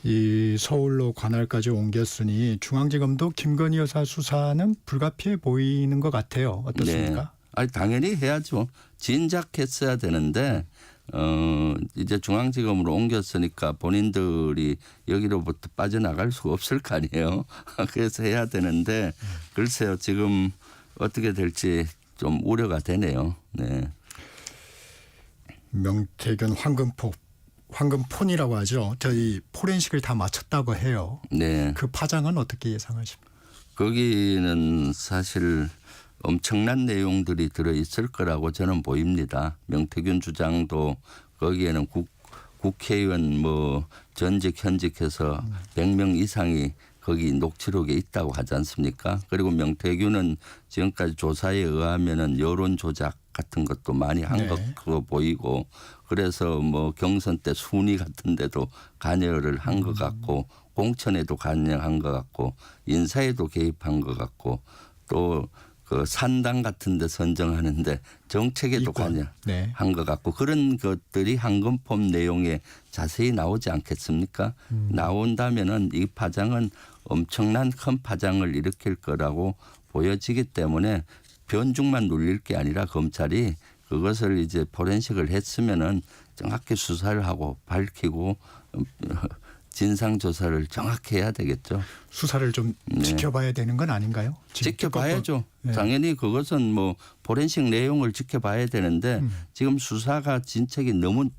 이 서울로 관할까지 옮겼으니 중앙지검도 김건희 여사 수사는 불가피해 보이는 것 같아요. 어떻습니까? 네. 아니 당연히 해야죠. 진작했어야 되는데 이제 중앙지검으로 옮겼으니까 본인들이 여기로부터 빠져나갈 수가 없을 거 아니에요. 그래서 해야 되는데 글쎄요 지금 어떻게 될지 좀 우려가 되네요. 네. 명태균 황금폰이라고 하죠. 저희 포렌식을 다 마쳤다고 해요. 네. 그 파장은 어떻게 예상하십니까? 거기는 사실 엄청난 내용들이 들어있을 거라고 저는 보입니다. 명태균 주장도 거기에는 국회의원 뭐 전직 현직해서 100명 이상이 거기 녹취록에 있다고 하지 않습니까? 그리고 명태균은 지금까지 조사에 의하면은 여론 조작 같은 것도 많이 한 것으로 보이고 그래서 뭐 경선 때 순위 같은 데도 관여를 한 것 같고 공천에도 관여한 것 같고 인사에도 개입한 것 같고 또 그 산당 같은 데 선정하는데 정책에도 관여한 네. 것 같고 그런 것들이 황금폼 내용에 자세히 나오지 않겠습니까? 나온다면은 이 파장은 엄청난 큰 파장을 일으킬 거라고 보여지기 때문에 변죽만 눌릴 게 아니라 검찰이 그것을 이제 포렌식을 했으면은 정확히 수사를 하고 밝히고 진상조사를 정확히 해야 되겠죠. 수사를 좀 네. 지켜봐야 되는 건 아닌가요? 지금 지켜봐야죠. 네. 당연히 그것은 뭐 포렌식 내용을 지켜봐야 되는데 지금 수사가 진척이 너무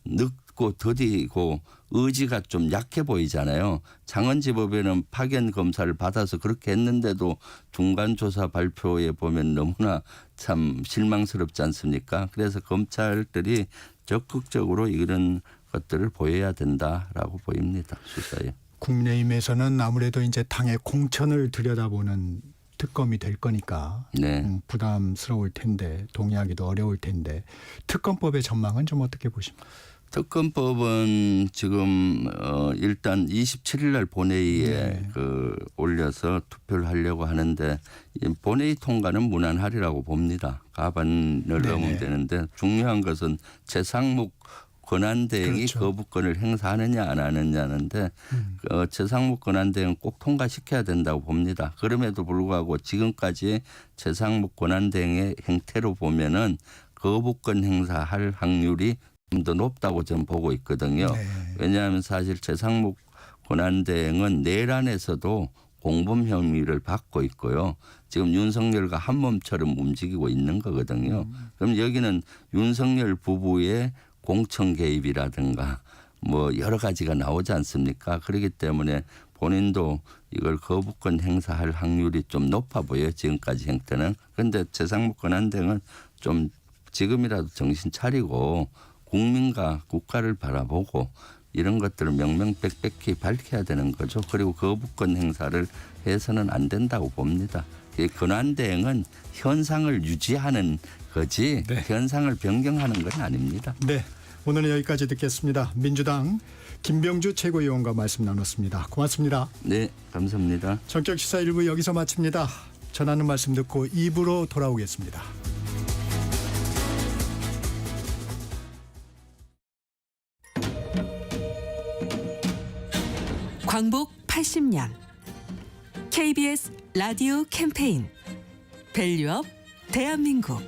늦고 더디고 의지가 좀 약해 보이잖아요. 창원지법에는 파견 검사를 받아서 그렇게 했는데도 중간조사 발표에 보면 너무나 참 실망스럽지 않습니까? 그래서 검찰들이 적극적으로 이런 것들을 보여야 된다라고 보입니다. 수사에. 국민의힘에서는 아무래도 이제 당의 공천을 들여다보는 특검이 될 거니까 네. 부담스러울 텐데 동의하기도 어려울 텐데 특검법의 전망은 좀 어떻게 보십니까? 특검법은 지금 일단 27일 날 본회의에 네. 올려서 투표를 하려고 하는데 이 본회의 통과는 무난하리라고 봅니다. 과반을 네네. 넘으면 되는데 중요한 것은 최상목 권한대행이 그렇죠. 거부권을 행사하느냐 안 하느냐는데 최상목 권한대행은 꼭 통과시켜야 된다고 봅니다. 그럼에도 불구하고 지금까지 최상목 권한대행의 행태로 보면은 거부권 행사할 확률이 좀 더 높다고 저는 보고 있거든요. 네. 왜냐하면 사실 최상목 권한대행은 내란에서도 공범 혐의를 받고 있고요. 지금 윤석열과 한 몸처럼 움직이고 있는 거거든요. 그럼 여기는 윤석열 부부의 공천 개입이라든가 뭐 여러 가지가 나오지 않습니까? 그렇기 때문에 본인도 이걸 거부권 행사할 확률이 좀 높아 보여요. 지금까지 형태는. 그런데 최상목 권한대행은 좀 지금이라도 정신 차리고 국민과 국가를 바라보고 이런 것들을 명명백백히 밝혀야 되는 거죠. 그리고 거부권 행사를 해서는 안 된다고 봅니다. 이 권한대행은 현상을 유지하는 거지 네. 현상을 변경하는 건 아닙니다. 네, 오늘은 여기까지 듣겠습니다. 민주당 김병주 최고위원과 말씀 나눴습니다. 고맙습니다. 네, 감사합니다. 전격시사 1부 여기서 마칩니다. 전하는 말씀 듣고 2부로 돌아오겠습니다. 광복 80년 KBS 라디오 캠페인 밸류업 대한민국.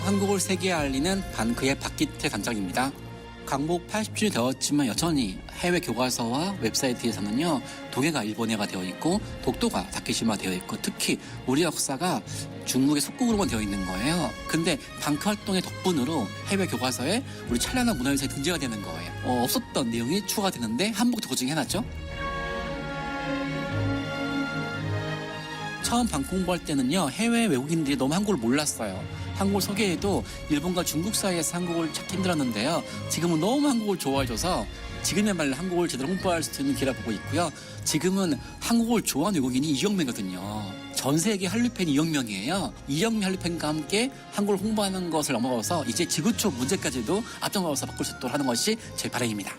한국을 세계에 알리는 반크의 박기태 단장입니다. 광복 80주년이 되었지만 여전히 해외 교과서와 웹사이트에서는요, 동해가 일본해가 되어 있고 독도가 다케시마 되어 있고 특히 우리 역사가 중국의 속국으로만 되어 있는 거예요. 근데 방크 활동의 덕분으로 해외 교과서에 우리 찬란한 문화유산이 등재가 되는 거예요. 없었던 내용이 추가가 되는데 한복도 그중에 하나죠. 처음 방크 공부할 때는요, 해외 외국인들이 너무 한국을 몰랐어요. 한국을 소개해도 일본과 중국 사이에서 한국을 찾기 힘들었는데요. 지금은 너무 한국을 좋아해줘서 지금의말로 한국을 제대로 홍보할 수 있는 기회를 보고 있고요. 지금은 한국을 좋아하는 외국인이 2억 명이거든요. 전 세계 한류 팬이 2억 명이에요. 2억 명 한류 팬과 함께 한국을 홍보하는 것을 넘어가서 이제 지구촌 문제까지도 앞장서서 바꿀 수 있도록 하는 것이 제 바람입니다.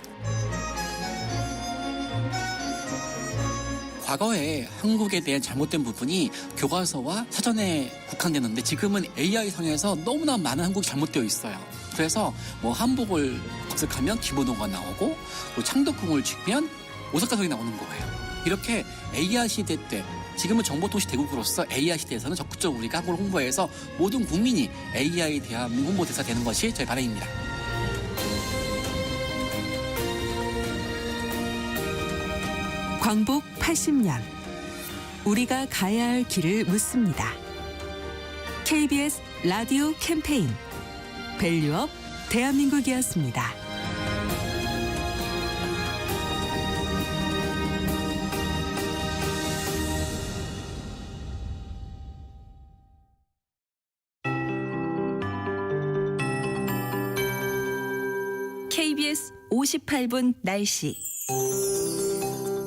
과거에 한국에 대한 잘못된 부분이 교과서와 사전에 국한되는데 지금은 AI상에서 너무나 많은 한국이 잘못되어 있어요. 그래서 뭐 한복을 검색하면 기본어가 나오고 또 창덕궁을 치면 오사카성이 나오는 거예요. 이렇게 AI 시대 때 지금은 정보통신 대국으로서 AI 시대에서는 적극적으로 우리가 한국을 홍보해서 모든 국민이 AI 대한민국 홍보대사 되는 것이 제 바람입니다. 광복 80년 우리가 가야 할 길을 묻습니다. KBS 라디오 캠페인 밸류업 대한민국이었습니다. KBS 58분 날씨.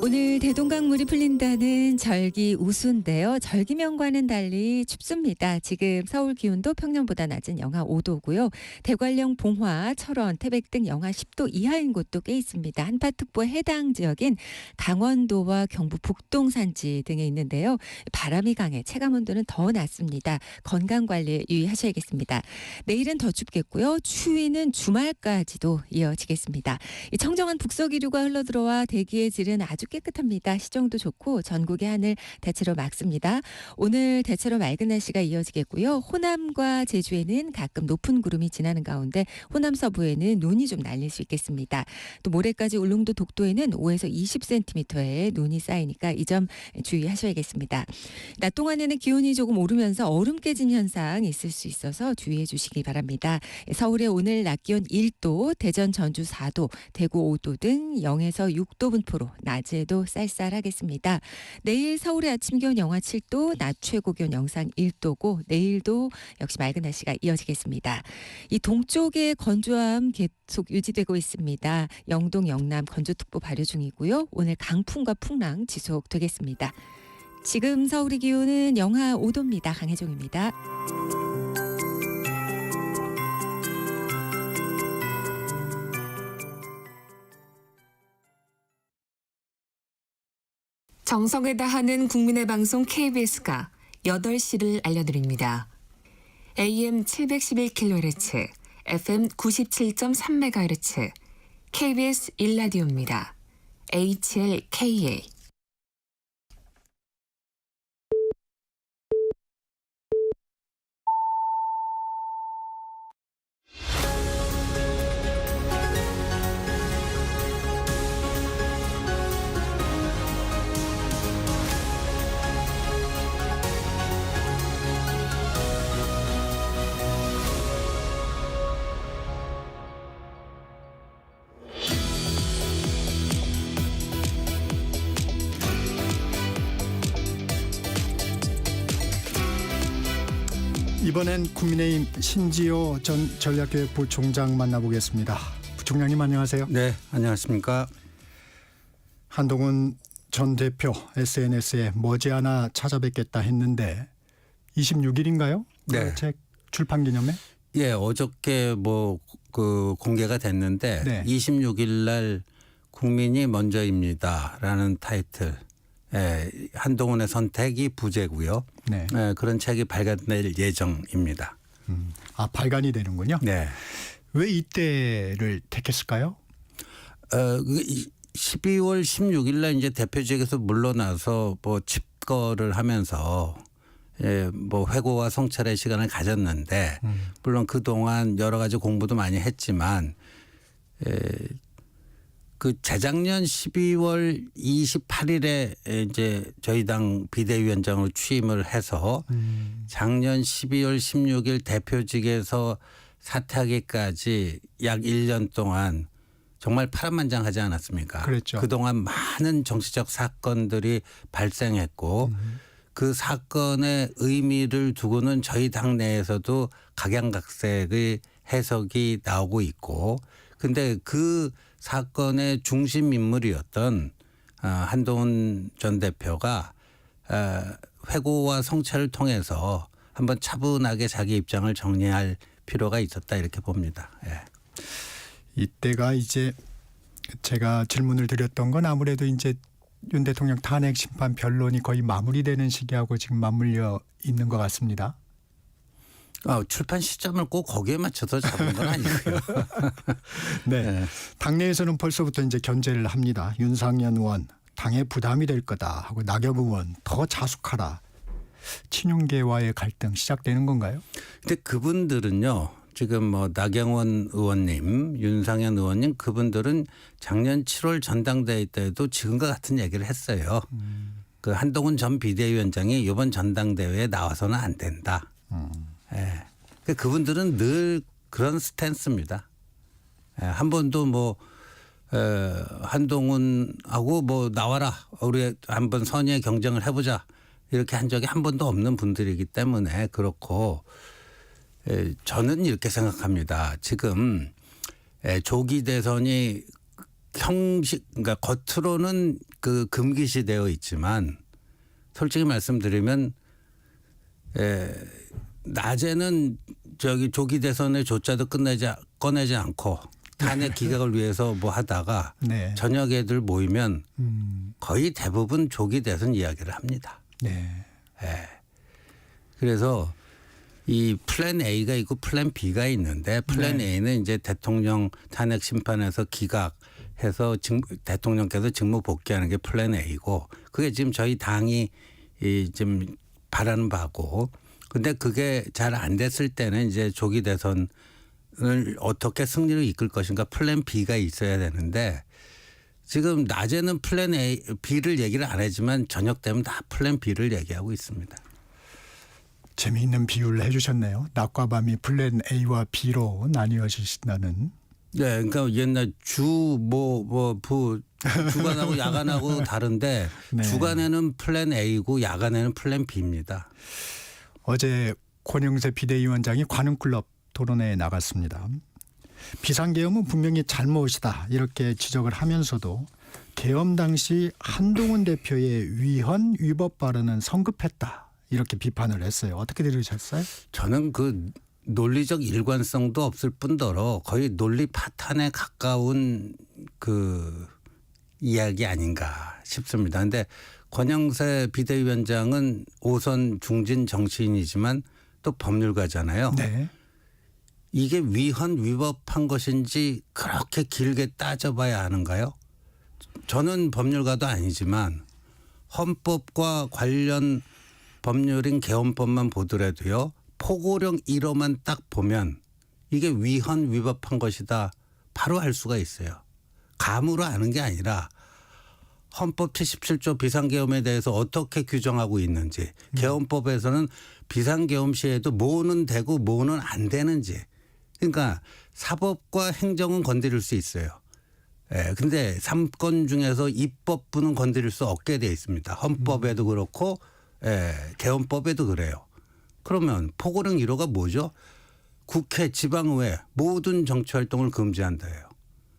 오늘 대동강물이 풀린다는 절기 우수인데요. 절기명과는 달리 춥습니다. 지금 서울 기온도 평년보다 낮은 영하 5도고요. 대관령, 봉화, 철원, 태백 등 영하 10도 이하인 곳도 꽤 있습니다. 한파특보 해당 지역인 강원도와 경북 북동 산지 등에 있는데요. 바람이 강해 체감온도는 더 낮습니다. 건강관리에 유의하셔야겠습니다. 내일은 더 춥겠고요. 추위는 주말까지도 이어지겠습니다. 이 청정한 북서기류가 흘러들어와 대기의 질은 아주 깨끗합니다. 시정도 좋고 전국의 하늘 대체로 맑습니다. 오늘 대체로 맑은 날씨가 이어지겠고요. 호남과 제주에는 가끔 높은 구름이 지나는 가운데 호남 서부에는 눈이 좀 날릴 수 있겠습니다. 또 모레까지 울릉도 독도에는 5에서 20cm의 눈이 쌓이니까 이 점 주의하셔야겠습니다. 낮 동안에는 기온이 조금 오르면서 얼음 깨짐 현상 있을 수 있어서 주의해 주시기 바랍니다. 서울의 오늘 낮 기온 1도, 대전, 전주 4도, 대구 5도 등 0에서 6도 분포로 낮에도 쌀쌀하겠습니다. 내일 서울의 아침 기온 영하 7도, 낮 최고 기온 영상 1도고 내일도 역시 맑은 날씨가 이어지겠습니다. 이 동쪽의 건조함 계속 유지되고 있습니다. 영동, 영남 건조특보 발효 중이고요. 오늘 강풍과 풍랑 지속되겠습니다. 지금 서울의 기온은 영하 5도입니다. 강혜종입니다. 정성을 다하는 국민의 방송 KBS가 8시를 알려드립니다. AM 711kHz, FM 97.3MHz, KBS 1라디오입니다. HLKA. 이번엔 국민의힘 신지호 전 전략기획부 총장 만나보겠습니다. 부총장님 안녕하세요. 네, 안녕하십니까. 한동훈 전 대표 SNS에 머지않아 찾아뵙겠다 했는데 26일인가요? 네. 책 출판 기념회? 예, 어저께 그 공개가 됐는데 네. 26일 날 국민이 먼저입니다라는 타이틀. 예, 한동훈의 선택이 부재고요. 네. 예, 그런 책이 발간될 예정입니다. 발간이 되는군요. 네. 왜 이때를 택했을까요? 12월 16일 날 이제 대표직에서 물러나서 집거를 하면서 회고와 성찰의 시간을 가졌는데 물론 그동안 여러 가지 공부도 많이 했지만 그 재작년 12월 28일에 이제 저희 당 비대위원장으로 취임을 해서 작년 12월 16일 대표직에서 사퇴하기까지 약 1년 동안 정말 파란만장하지 않았습니까? 그랬죠. 그동안 많은 정치적 사건들이 발생했고 그 사건의 의미를 두고는 저희 당 내에서도 각양각색의 해석이 나오고 있고 근데 그 사건의 중심 인물이었던 한동훈 전 대표가 회고와 성찰을 통해서 한번 차분하게 자기 입장을 정리할 필요가 있었다 이렇게 봅니다. 예. 이때가 이제 제가 질문을 드렸던 건 아무래도 이제 윤 대통령 탄핵 심판 변론이 거의 마무리되는 시기하고 지금 맞물려 있는 것 같습니다. 출판 시점을 꼭 거기에 맞춰서 잡은 건 아니고요. 네. 네. 당내에서는 벌써부터 이제 견제를 합니다. 윤상현 의원 당에 부담이 될 거다 하고 나경 의원 더 자숙하라. 친윤계와의 갈등 시작되는 건가요? 근데 그분들은요. 지금 나경원 의원님, 윤상현 의원님 그분들은 작년 7월 전당대회 때도 지금과 같은 얘기를 했어요. 그 한동훈 전 비대위원장이 이번 전당대회에 나와서는 안 된다. 예. 그분들은 늘 그런 스탠스입니다. 예. 한 번도 한동훈하고 나와라. 우리 한번 선의의 경쟁을 해보자. 이렇게 한 적이 한 번도 없는 분들이기 때문에 그렇고 저는 이렇게 생각합니다. 지금 조기 대선이 그러니까 겉으로는 그 금기시되어 있지만 솔직히 말씀드리면 낮에는 조기 대선의 조짜도 꺼내지 않고 탄핵 기각을 위해서 하다가 네. 저녁에들 모이면 거의 대부분 조기 대선 이야기를 합니다. 네. 그래서 이 플랜 A가 있고 플랜 B가 있는데 플랜 네. A는 이제 대통령 탄핵 심판에서 기각해서 대통령께서 직무 복귀하는 게 플랜 A고 그게 지금 저희 당이 좀 바라는 바고 근데 그게 잘 안 됐을 때는 이제 조기 대선을 어떻게 승리를 이끌 것인가 플랜 B가 있어야 되는데 지금 낮에는 플랜 A, B를 얘기를 안 하지만 저녁 되면 다 플랜 B를 얘기하고 있습니다. 재미있는 비유를 해주셨네요. 낮과 밤이 플랜 A와 B로 나뉘어지신다는. 네, 그러니까 옛날 주간하고 야간하고 다른데 네. 주간에는 플랜 A고 야간에는 플랜 B입니다. 어제 권영세 비대위원장이 관훈클럽 토론회에 나갔습니다. 비상계엄은 분명히 잘못이다 이렇게 지적을 하면서도 계엄 당시 한동훈 대표의 위헌 위법 발언은 성급했다 이렇게 비판을 했어요. 어떻게 들으셨어요? 저는 그 논리적 일관성도 없을 뿐더러 거의 논리 파탄에 가까운 그 이야기 아닌가 싶습니다. 그런데 권영세 비대위원장은 5선 중진 정치인이지만 또 법률가잖아요. 네. 이게 위헌 위법한 것인지 그렇게 길게 따져봐야 하는가요? 저는 법률가도 아니지만 헌법과 관련 법률인 개헌법만 보더라도요. 포고령 1호만 딱 보면 이게 위헌 위법한 것이다. 바로 알 수가 있어요. 감으로 아는 게 아니라 헌법 77조 비상계엄에 대해서 어떻게 규정하고 있는지 개헌법에서는 비상계엄 시에도 뭐는 되고 뭐는 안 되는지 그러니까 사법과 행정은 건드릴 수 있어요. 근데 3권 중에서 입법부는 건드릴 수 없게 되어 있습니다. 헌법에도 그렇고 개헌법에도 그래요. 그러면 포고령 1호가 뭐죠? 국회, 지방의회 모든 정치활동을 금지한다예요.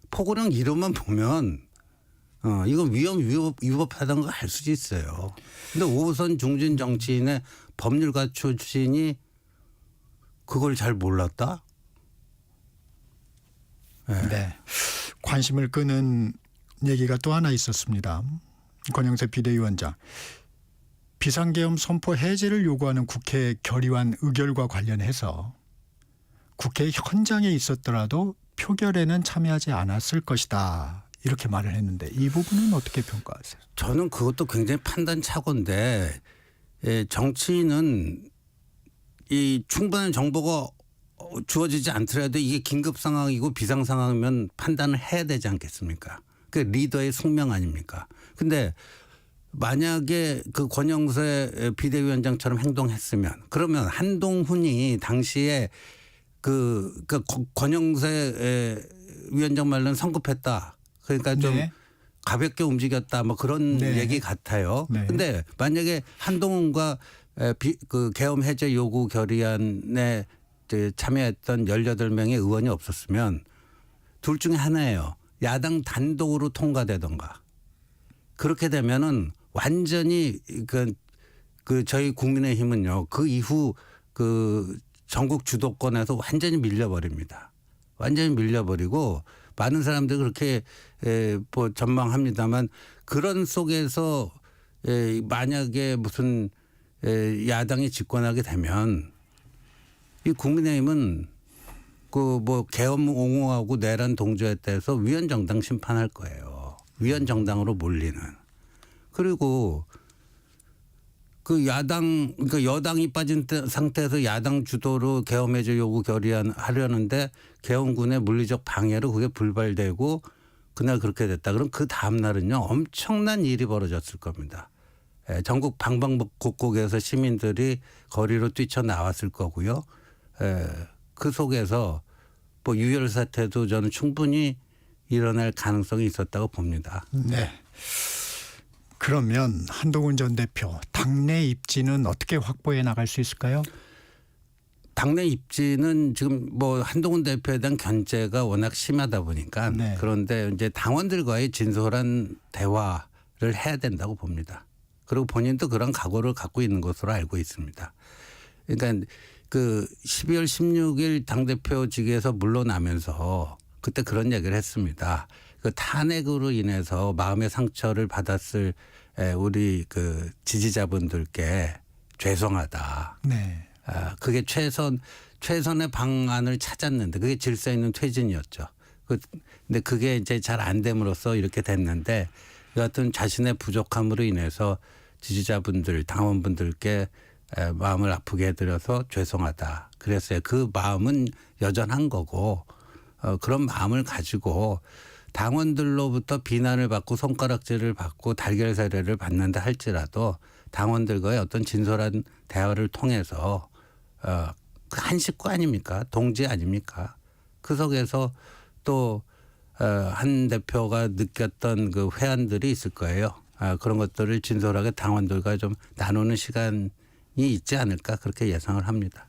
포고령 1호만 보면 이건 위헌 위법하다는 걸 알 수 있어요. 근데 5선 중진 정치인의 법률가 출신이 그걸 잘 몰랐다? 네. 관심을 끄는 얘기가 또 하나 있었습니다. 권영세 비대위원장. 비상계엄 선포 해제를 요구하는 국회 결의안 의결과 관련해서 국회 현장에 있었더라도 표결에는 참여하지 않았을 것이다. 이렇게 말을 했는데 이 부분은 어떻게 평가하세요? 저는 그것도 굉장히 판단착오인데 정치인은 이 충분한 정보가 주어지지 않더라도 이게 긴급 상황이고 비상 상황이면 판단을 해야 되지 않겠습니까? 그 리더의 숙명 아닙니까? 근데 만약에 그 권영세 비대위원장처럼 행동했으면 그러면 한동훈이 당시에 그 권영세 위원장 말로는 성급했다. 그러니까 좀 네. 가볍게 움직였다. 뭐 그런 네. 얘기 같아요. 네. 근데 만약에 한동훈과 그 계엄 해제 요구 결의안에 참여했던 18명의 의원이 없었으면 둘 중에 하나예요. 야당 단독으로 통과되던가. 그렇게 되면은 완전히 그 저희 국민의힘은요. 그 이후 그 전국 주도권에서 완전히 밀려버립니다. 완전히 밀려버리고 많은 사람들이 그렇게 뭐 전망합니다만 그런 속에서 만약에 무슨 야당이 집권하게 되면 이 국민의힘은 그 뭐 계엄 옹호하고 내란 동조했다 해서 위헌정당 심판할 거예요. 위헌정당으로 몰리는. 그리고 그 야당 그러니까 여당이 빠진 상태에서 야당 주도로 계엄 해제 요구 결의안 하려는데 계엄군의 물리적 방해로 그게 불발되고 그날 그렇게 됐다. 그럼 그 다음 날은요 엄청난 일이 벌어졌을 겁니다. 전국 방방곡곡에서 시민들이 거리로 뛰쳐나왔을 거고요. 그 속에서 뭐 유혈 사태도 저는 충분히 일어날 가능성이 있었다고 봅니다. 네. 그러면 한동훈 전 대표 당내 입지는 어떻게 확보해 나갈 수 있을까요? 당내 입지는 지금 뭐 한동훈 대표에 대한 견제가 워낙 심하다 보니까 네. 그런데 이제 당원들과의 진솔한 대화를 해야 된다고 봅니다. 그리고 본인도 그런 각오를 갖고 있는 것으로 알고 있습니다. 그러니까 그 12월 16일 당대표직에서 물러나면서 그때 그런 얘기를 했습니다. 그 탄핵으로 인해서 마음의 상처를 받았을 우리 그 지지자분들께 죄송하다. 네. 그게 최선의 방안을 찾았는데 그게 질서 있는 퇴진이었죠. 근데 그게 이제 잘 안 됨으로써 이렇게 됐는데 여하튼 자신의 부족함으로 인해서 지지자분들, 당원분들께 마음을 아프게 해드려서 죄송하다. 그랬어요. 그 마음은 여전한 거고 그런 마음을 가지고 당원들로부터 비난을 받고 손가락질을 받고 달걀 사례를 받는다 할지라도 당원들과의 어떤 진솔한 대화를 통해서 한 식구 아닙니까? 동지 아닙니까? 그 속에서 또 한 대표가 느꼈던 그 회한들이 있을 거예요. 그런 것들을 진솔하게 당원들과 좀 나누는 시간이 있지 않을까 그렇게 예상을 합니다.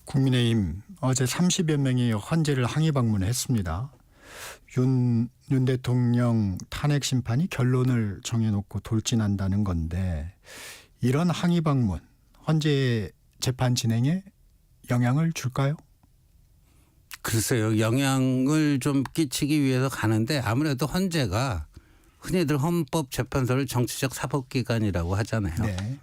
국민의힘 어제 30여 명이 헌재를 항의 방문했습니다. 윤 대통령 탄핵 심판이 결론을 정해놓고 돌진한다는 건데 이런 항의 방문 헌재 재판 진행에 영향을 줄까요? 글쎄요. 영향을 좀 끼치기 위해서 가는데 아무래도 헌재가 흔히들 헌법재판소를 정치적 사법기관이라고 하잖아요. 네.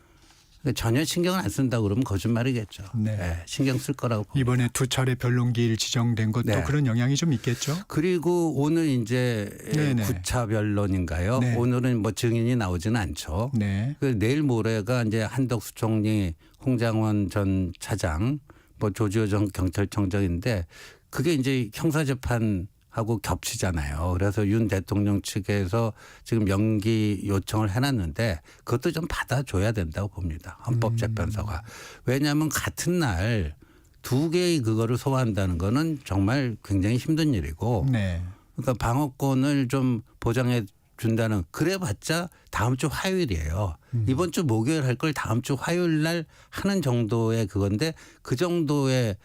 그러니까 전혀 신경을 안 쓴다고 그러면 거짓말이겠죠. 네. 네, 신경 쓸 거라고 봅니다. 이번에 2차례 변론기일 지정된 것도 네. 그런 영향이 좀 있겠죠. 그리고 오늘 이제 네네. 9차 변론인가요? 네. 오늘은 뭐 증인이 나오지는 않죠. 네. 그 내일 모레가 이제 한덕수 총리, 홍장원 전 차장, 뭐 조지호 전 경찰청장인데 그게 이제 형사재판하고 겹치잖아요. 그래서 윤 대통령 측에서 지금 연기 요청을 해놨는데 그것도 좀 받아줘야 된다고 봅니다. 헌법재판소가. 왜냐하면 같은 날 두 개의 그거를 소화한다는 거는 정말 굉장히 힘든 일이고 네. 그러니까 방어권을 좀 보장해 준다는 그래봤자 다음 주 화요일이에요. 이번 주 목요일 할 걸 다음 주 화요일 날 하는 정도의 그건데 그 정도의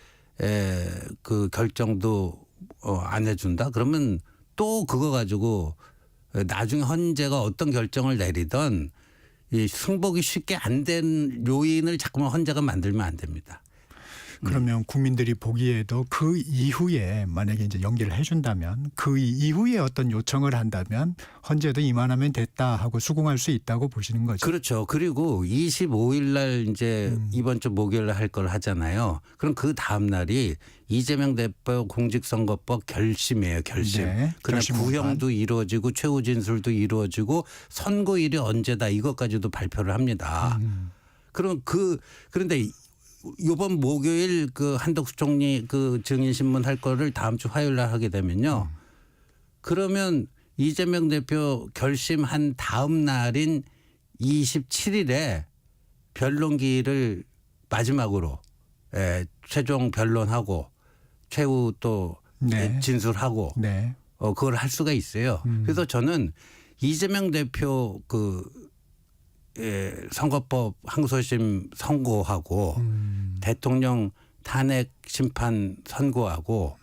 그 결정도 안 해준다. 그러면 또 그거 가지고 나중에 헌재가 어떤 결정을 내리던 이 승복이 쉽게 안 된 요인을 자꾸만 헌재가 만들면 안 됩니다. 그러면 국민들이 보기에도 그 이후에 만약에 이제 연기를 해준다면 그 이후에 어떤 요청을 한다면 헌재도 이만하면 됐다 하고 수긍할 수 있다고 보시는 거죠. 그렇죠. 그리고 25일 날 이제 이번 주 목요일 날 할 걸 하잖아요. 그럼 그 다음 날이 이재명 대표 공직선거법 결심이에요. 결심. 네, 그냥 결심 구형도 이루어지고 최후 진술도 이루어지고 선고일이 언제다 이것까지도 발표를 합니다. 그럼 그런데 이번 목요일 그 한덕수 총리 그 증인 신문 할 거를 다음 주 화요일 날 하게 되면요. 그러면 이재명 대표 결심한 다음 날인 27일에 변론기를 마지막으로 최종 변론하고 최후 또 네. 진술하고 네. 그걸 할 수가 있어요. 그래서 저는 이재명 대표 선거법 항소심 선고하고 대통령 탄핵 심판 선고하고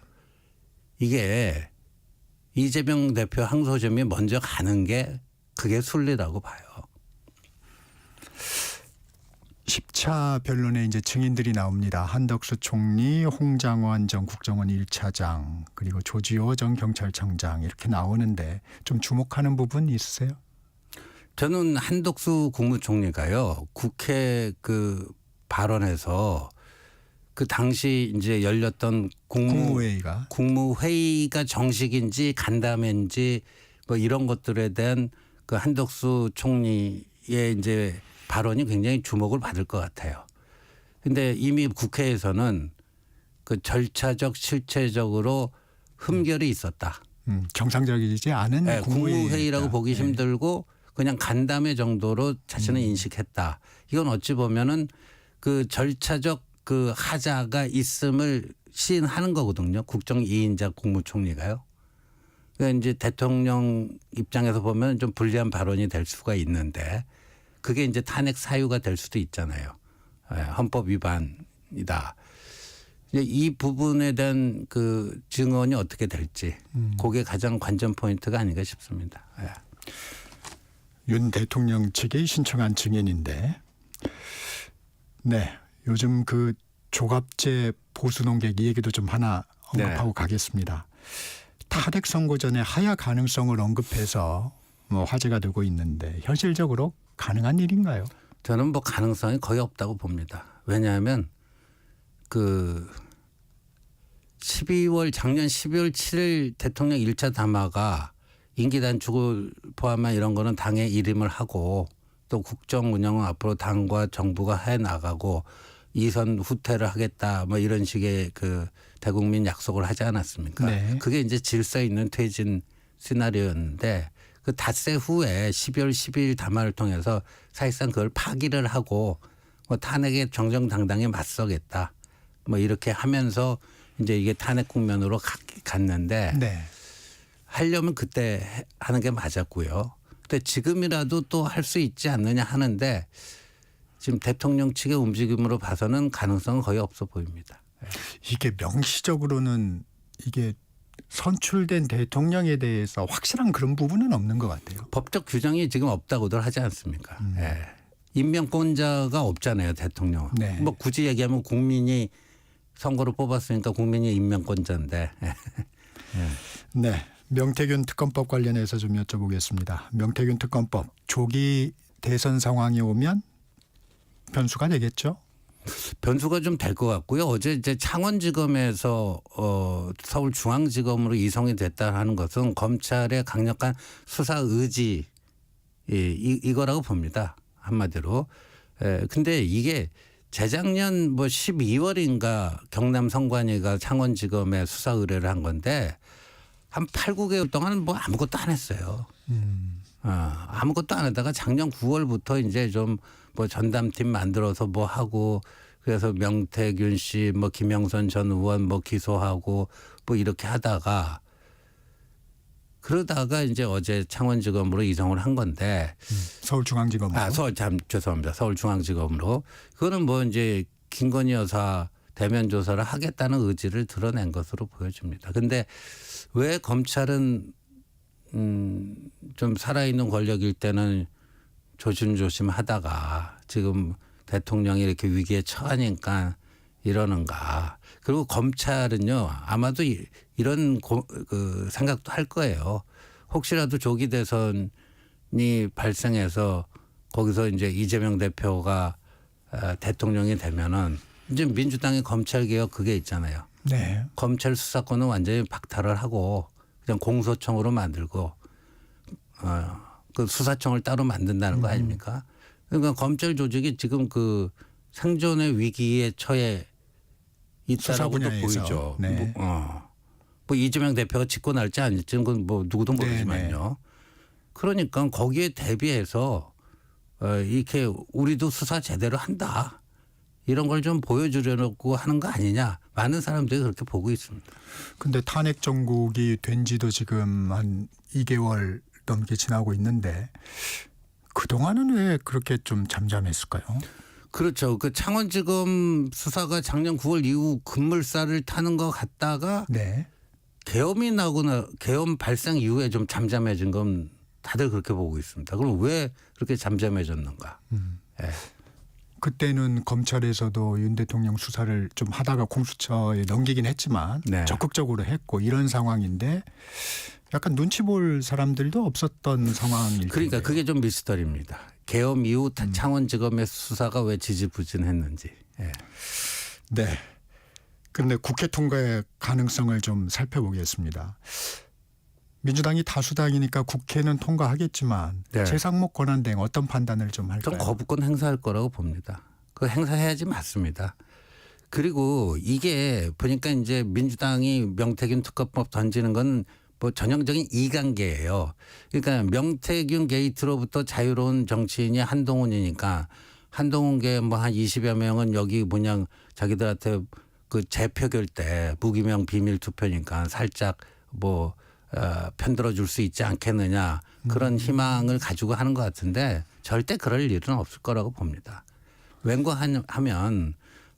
이게 이재명 대표 항소심이 먼저 가는 게 그게 순리라고 봐요. 10차 변론에 이제 증인들이 나옵니다. 한덕수 총리, 홍장원 전 국정원 1차장, 그리고 조지호 전 경찰청장 이렇게 나오는데 좀 주목하는 부분 있으세요? 저는 한덕수 국무총리가요. 국회 그 발언에서 그 당시 이제 열렸던 국무회의가 정식인지 간담회인지 뭐 이런 것들에 대한 그 한덕수 총리의 이제 발언이 굉장히 주목을 받을 것 같아요. 근데 이미 국회에서는 그 절차적 실체적으로 흠결이 있었다. 정상적이지 않은 네, 국무회의라고 보기 네. 힘들고 그냥 간담회 정도로 자신은 인식했다. 이건 어찌 보면은 그 절차적 그 하자가 있음을 시인하는 거거든요. 국정 2인자 국무총리가요. 그러니까 이제 대통령 입장에서 보면 좀 불리한 발언이 될 수가 있는데 그게 이제 탄핵 사유가 될 수도 있잖아요. 헌법 위반이다. 이 부분에 대한 그 증언이 어떻게 될지 그게 가장 관전 포인트가 아닌가 싶습니다. 윤 대통령 측이 신청한 증인인데, 네, 요즘 그 조갑제 보수 논객 이 얘기도 좀 하나 언급하고 가겠습니다. 탄핵 선고 전에 하야 가능성을 언급해서 뭐 화제가 되고 있는데 현실적으로 가능한 일인가요? 저는 뭐 가능성이 거의 없다고 봅니다. 왜냐하면 그 작년 12월 7일 대통령 1차 담화가 임기 단축을 포함한 이런 거는 당에 일임을 하고 또 국정 운영은 앞으로 당과 정부가 해 나가고 이선 후퇴를 하겠다 뭐 이런 식의 그 대국민 약속을 하지 않았습니까? 네. 그게 이제 질서 있는 퇴진 시나리오였는데 그 닷새 후에 12월 12일 담화를 통해서 사실상 그걸 파기를 하고 뭐 탄핵에 정정당당히 맞서겠다 뭐 이렇게 하면서 이제 이게 탄핵 국면으로 갔는데 네. 하려면 그때 하는 게 맞았고요. 근데 지금이라도 또 할 수 있지 않느냐 하는데 지금 대통령 측의 움직임으로 봐서는 가능성은 거의 없어 보입니다. 이게 명시적으로는 이게 선출된 대통령에 대해서 확실한 그런 부분은 없는 것 같아요. 법적 규정이 지금 없다고들 하지 않습니까? 임명권자가 없잖아요, 대통령은. 네. 뭐 굳이 얘기하면 국민이 선거로 뽑았으니까 국민이 임명권자인데. 네. 명태균 특검법 관련해서 좀 여쭤보겠습니다. 명태균 특검법 조기 대선 상황이 오면 변수가 되겠죠? 변수가 좀 될 것 같고요. 어제 이제 창원지검에서 서울중앙지검으로 이송이 됐다 하는 것은 검찰의 강력한 수사 의지 이거라고 봅니다. 한마디로. 근데 이게 재작년 뭐 12월인가 경남 성관이가 창원지검에 수사 의뢰를 한 건데 한 8, 9개월 동안 뭐 아무것도 안 했어요. 아무것도 안 하다가 작년 9월부터 이제 좀 뭐 전담팀 만들어서 뭐 하고 그래서 명태균 씨, 뭐 김영선 전 의원 뭐 기소하고 뭐 이렇게 하다가 그러다가 이제 어제 창원지검으로 이송을 한 건데 서울중앙지검으로. 죄송합니다. 서울중앙지검으로. 그거는 뭐 이제 김건희 여사 대면 조사를 하겠다는 의지를 드러낸 것으로 보여집니다. 근데 왜 검찰은 좀 살아있는 권력일 때는 조심조심 하다가 지금 대통령이 이렇게 위기에 처하니까 이러는가. 그리고 검찰은요 아마도 이런 그 생각도 할 거예요. 혹시라도 조기 대선이 발생해서 거기서 이제 이재명 대표가 대통령이 되면은 이제 민주당의 검찰 개혁 그게 있잖아요. 네. 검찰 수사권은 완전히 박탈을 하고 그냥 공소청으로 만들고 그 수사청을 따로 만든다는 거 아닙니까? 그러니까 검찰 조직이 지금 그 생존의 위기에 처해 있다라고도 보이죠. 네. 뭐 이재명 대표가 짓고 날지 안 짓지는 건 뭐 누구도 모르지만요. 그러니까 거기에 대비해서 이렇게 우리도 수사 제대로 한다. 이런 걸 좀 보여주려고 하는 거 아니냐. 많은 사람들이 그렇게 보고 있습니다. 근데 탄핵 정국이 된 지도 지금 한 2개월 넘게 지나고 있는데 그동안은 왜 그렇게 좀 잠잠했을까요? 그렇죠. 그 창원지검 수사가 작년 9월 이후 급물살을 타는 것 같다가 네. 계엄이 나거나 계엄 발생 이후에 좀 잠잠해진 건 다들 그렇게 보고 있습니다. 그럼 왜 그렇게 잠잠해졌는가? 네. 그때는 검찰에서도 윤 대통령 수사를 좀 하다가 공수처에 넘기긴 했지만 네. 적극적으로 했고 이런 상황인데 약간 눈치 볼 사람들도 없었던 상황일 그러니까 텐데요. 그게 좀 미스터리입니다. 계엄 이후 창원지검의 수사가 왜 지지부진했는지. 예. 네. 그런데 국회 통과의 가능성을 좀 살펴보겠습니다. 민주당이 다수당이니까 국회는 통과하겠지만 네. 제3목 권한대행 어떤 판단을 좀 전 할까요? 거부권 행사할 거라고 봅니다. 그 행사해야지 맞습니다. 그리고 이게 보니까 이제 민주당이 명태균 특검법 던지는 건 뭐 전형적인 이관계예요. 그러니까 명태균 게이트로부터 자유로운 정치인이 한동훈이니까 한동훈계 뭐 한 20여 명은 여기 뭐냐 자기들한테 그 재표결 때 무기명 비밀 투표니까 살짝 뭐 편들어 줄 수 있지 않겠느냐 그런 희망을 가지고 하는 것 같은데 절대 그럴 일은 없을 거라고 봅니다. 왠고하면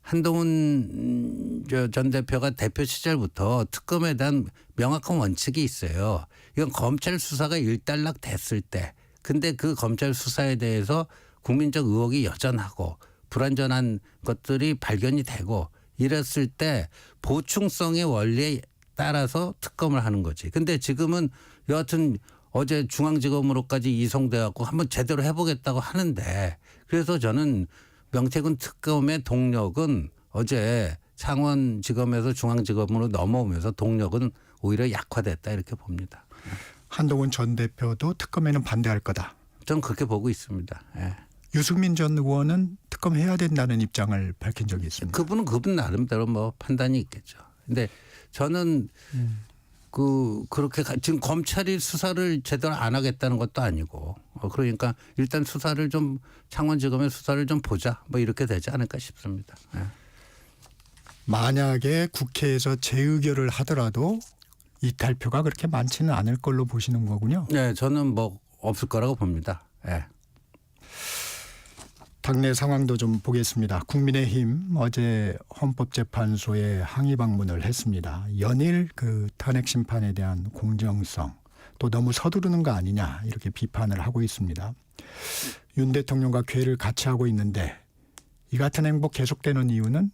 한동훈 전 대표가 대표 시절부터 특검에 대한 명확한 원칙이 있어요. 이건 검찰 수사가 일단락 됐을 때 근데 그 검찰 수사에 대해서 국민적 의혹이 여전하고 불완전한 것들이 발견이 되고 이랬을 때 보충성의 원리에 따라서 특검을 하는 거지. 근데 지금은 여하튼 어제 중앙지검으로까지 이송돼 갖고 한번 제대로 해보겠다고 하는데 그래서 저는 명태균 특검의 동력은 어제 창원지검에서 중앙지검으로 넘어오면서 동력은 오히려 약화됐다 이렇게 봅니다. 한동훈 전 대표도 특검에는 반대할 거다. 저는 그렇게 보고 있습니다. 예. 유승민 전 의원은 특검해야 된다는 입장을 밝힌 적이 있습니다. 그분은 그분 나름대로 뭐 판단이 있겠죠. 근데 저는 그렇게 지금 검찰이 수사를 제대로 안 하겠다는 것도 아니고 그러니까 일단 수사를 좀 창원지검의 수사를 좀 보자 뭐 이렇게 되지 않을까 싶습니다. 네. 만약에 국회에서 재의결을 하더라도 이탈표가 그렇게 많지는 않을 걸로 보시는 거군요. 네, 저는 뭐 없을 거라고 봅니다. 네. 당내 상황도 좀 보겠습니다. 국민의힘 어제 헌법재판소에 항의 방문을 했습니다. 연일 그 탄핵 심판에 대한 공정성 또 너무 서두르는 거 아니냐 이렇게 비판을 하고 있습니다. 윤 대통령과 궤를 같이 하고 있는데 이 같은 행보 계속되는 이유는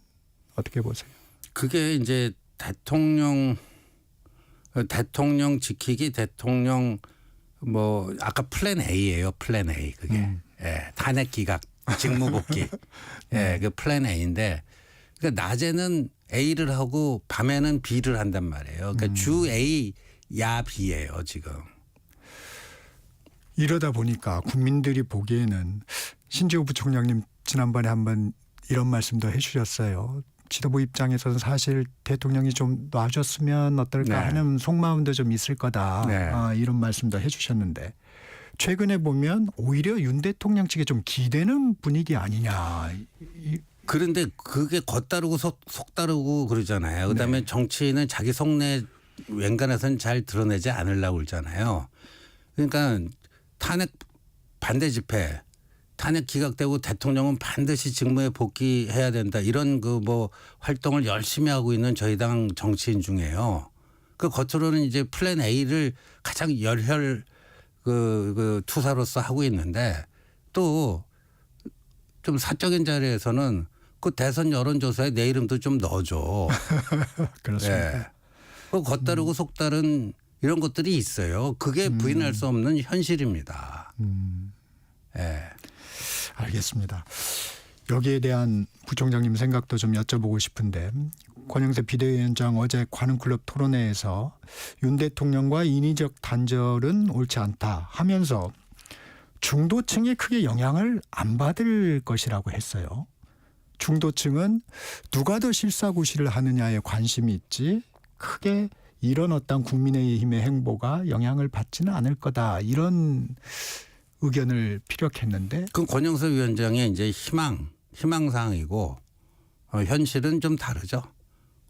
어떻게 보세요? 그게 이제 대통령 대통령 지키기, 대통령 뭐 아까 플랜 A예요. 플랜 A 그게 예, 탄핵 기각, 직무 복귀, 예, 그 플랜 A인데 그러니까 낮에는 A를 하고 밤에는 B를 한단 말이에요. 그러니까 주 A, 야 B예요 지금. 이러다 보니까 국민들이 보기에는 신재호 부총장님 지난번에 한번 이런 말씀도 해주셨어요. 지도부 입장에서는 사실 대통령이 좀 놔줬으면 어떨까 네. 하는 속마음도 좀 있을 거다. 네. 이런 말씀도 해주셨는데 최근에 보면 오히려 윤 대통령 측에 좀 기대는 분위기 아니냐. 그런데 그게 겉다르고 속 다르고 그러잖아요. 그다음에 네. 정치인은 자기 속내 웬간해서는 잘 드러내지 않으려고 그러잖아요. 그러니까 탄핵 반대 집회, 탄핵 기각되고 대통령은 반드시 직무에 복귀해야 된다. 이런 그 뭐 활동을 열심히 하고 있는 저희 당 정치인 중에요. 그 겉으로는 이제 플랜 A를 가장 열혈 그 투사로서 하고 있는데 또 좀 사적인 자리에서는 그 대선 여론조사에 내 이름도 좀 넣어줘. 그렇습니다. 예. 그 겉다르고 속다른 이런 것들이 있어요. 그게 부인할 수 없는 현실입니다. 예. 알겠습니다. 여기에 대한 부총장님 생각도 좀 여쭤보고 싶은데 권영세 비대위원장 어제 관훈클럽 토론회에서 윤 대통령과 인위적 단절은 옳지 않다 하면서 중도층이 크게 영향을 안 받을 것이라고 했어요. 중도층은 누가 더 실사구시를 하느냐에 관심이 있지 크게 이런 어떤 국민의힘의 행보가 영향을 받지는 않을 거다 이런 의견을 피력했는데 그 권영세 위원장의 이제 희망사항이고 현실은 좀 다르죠.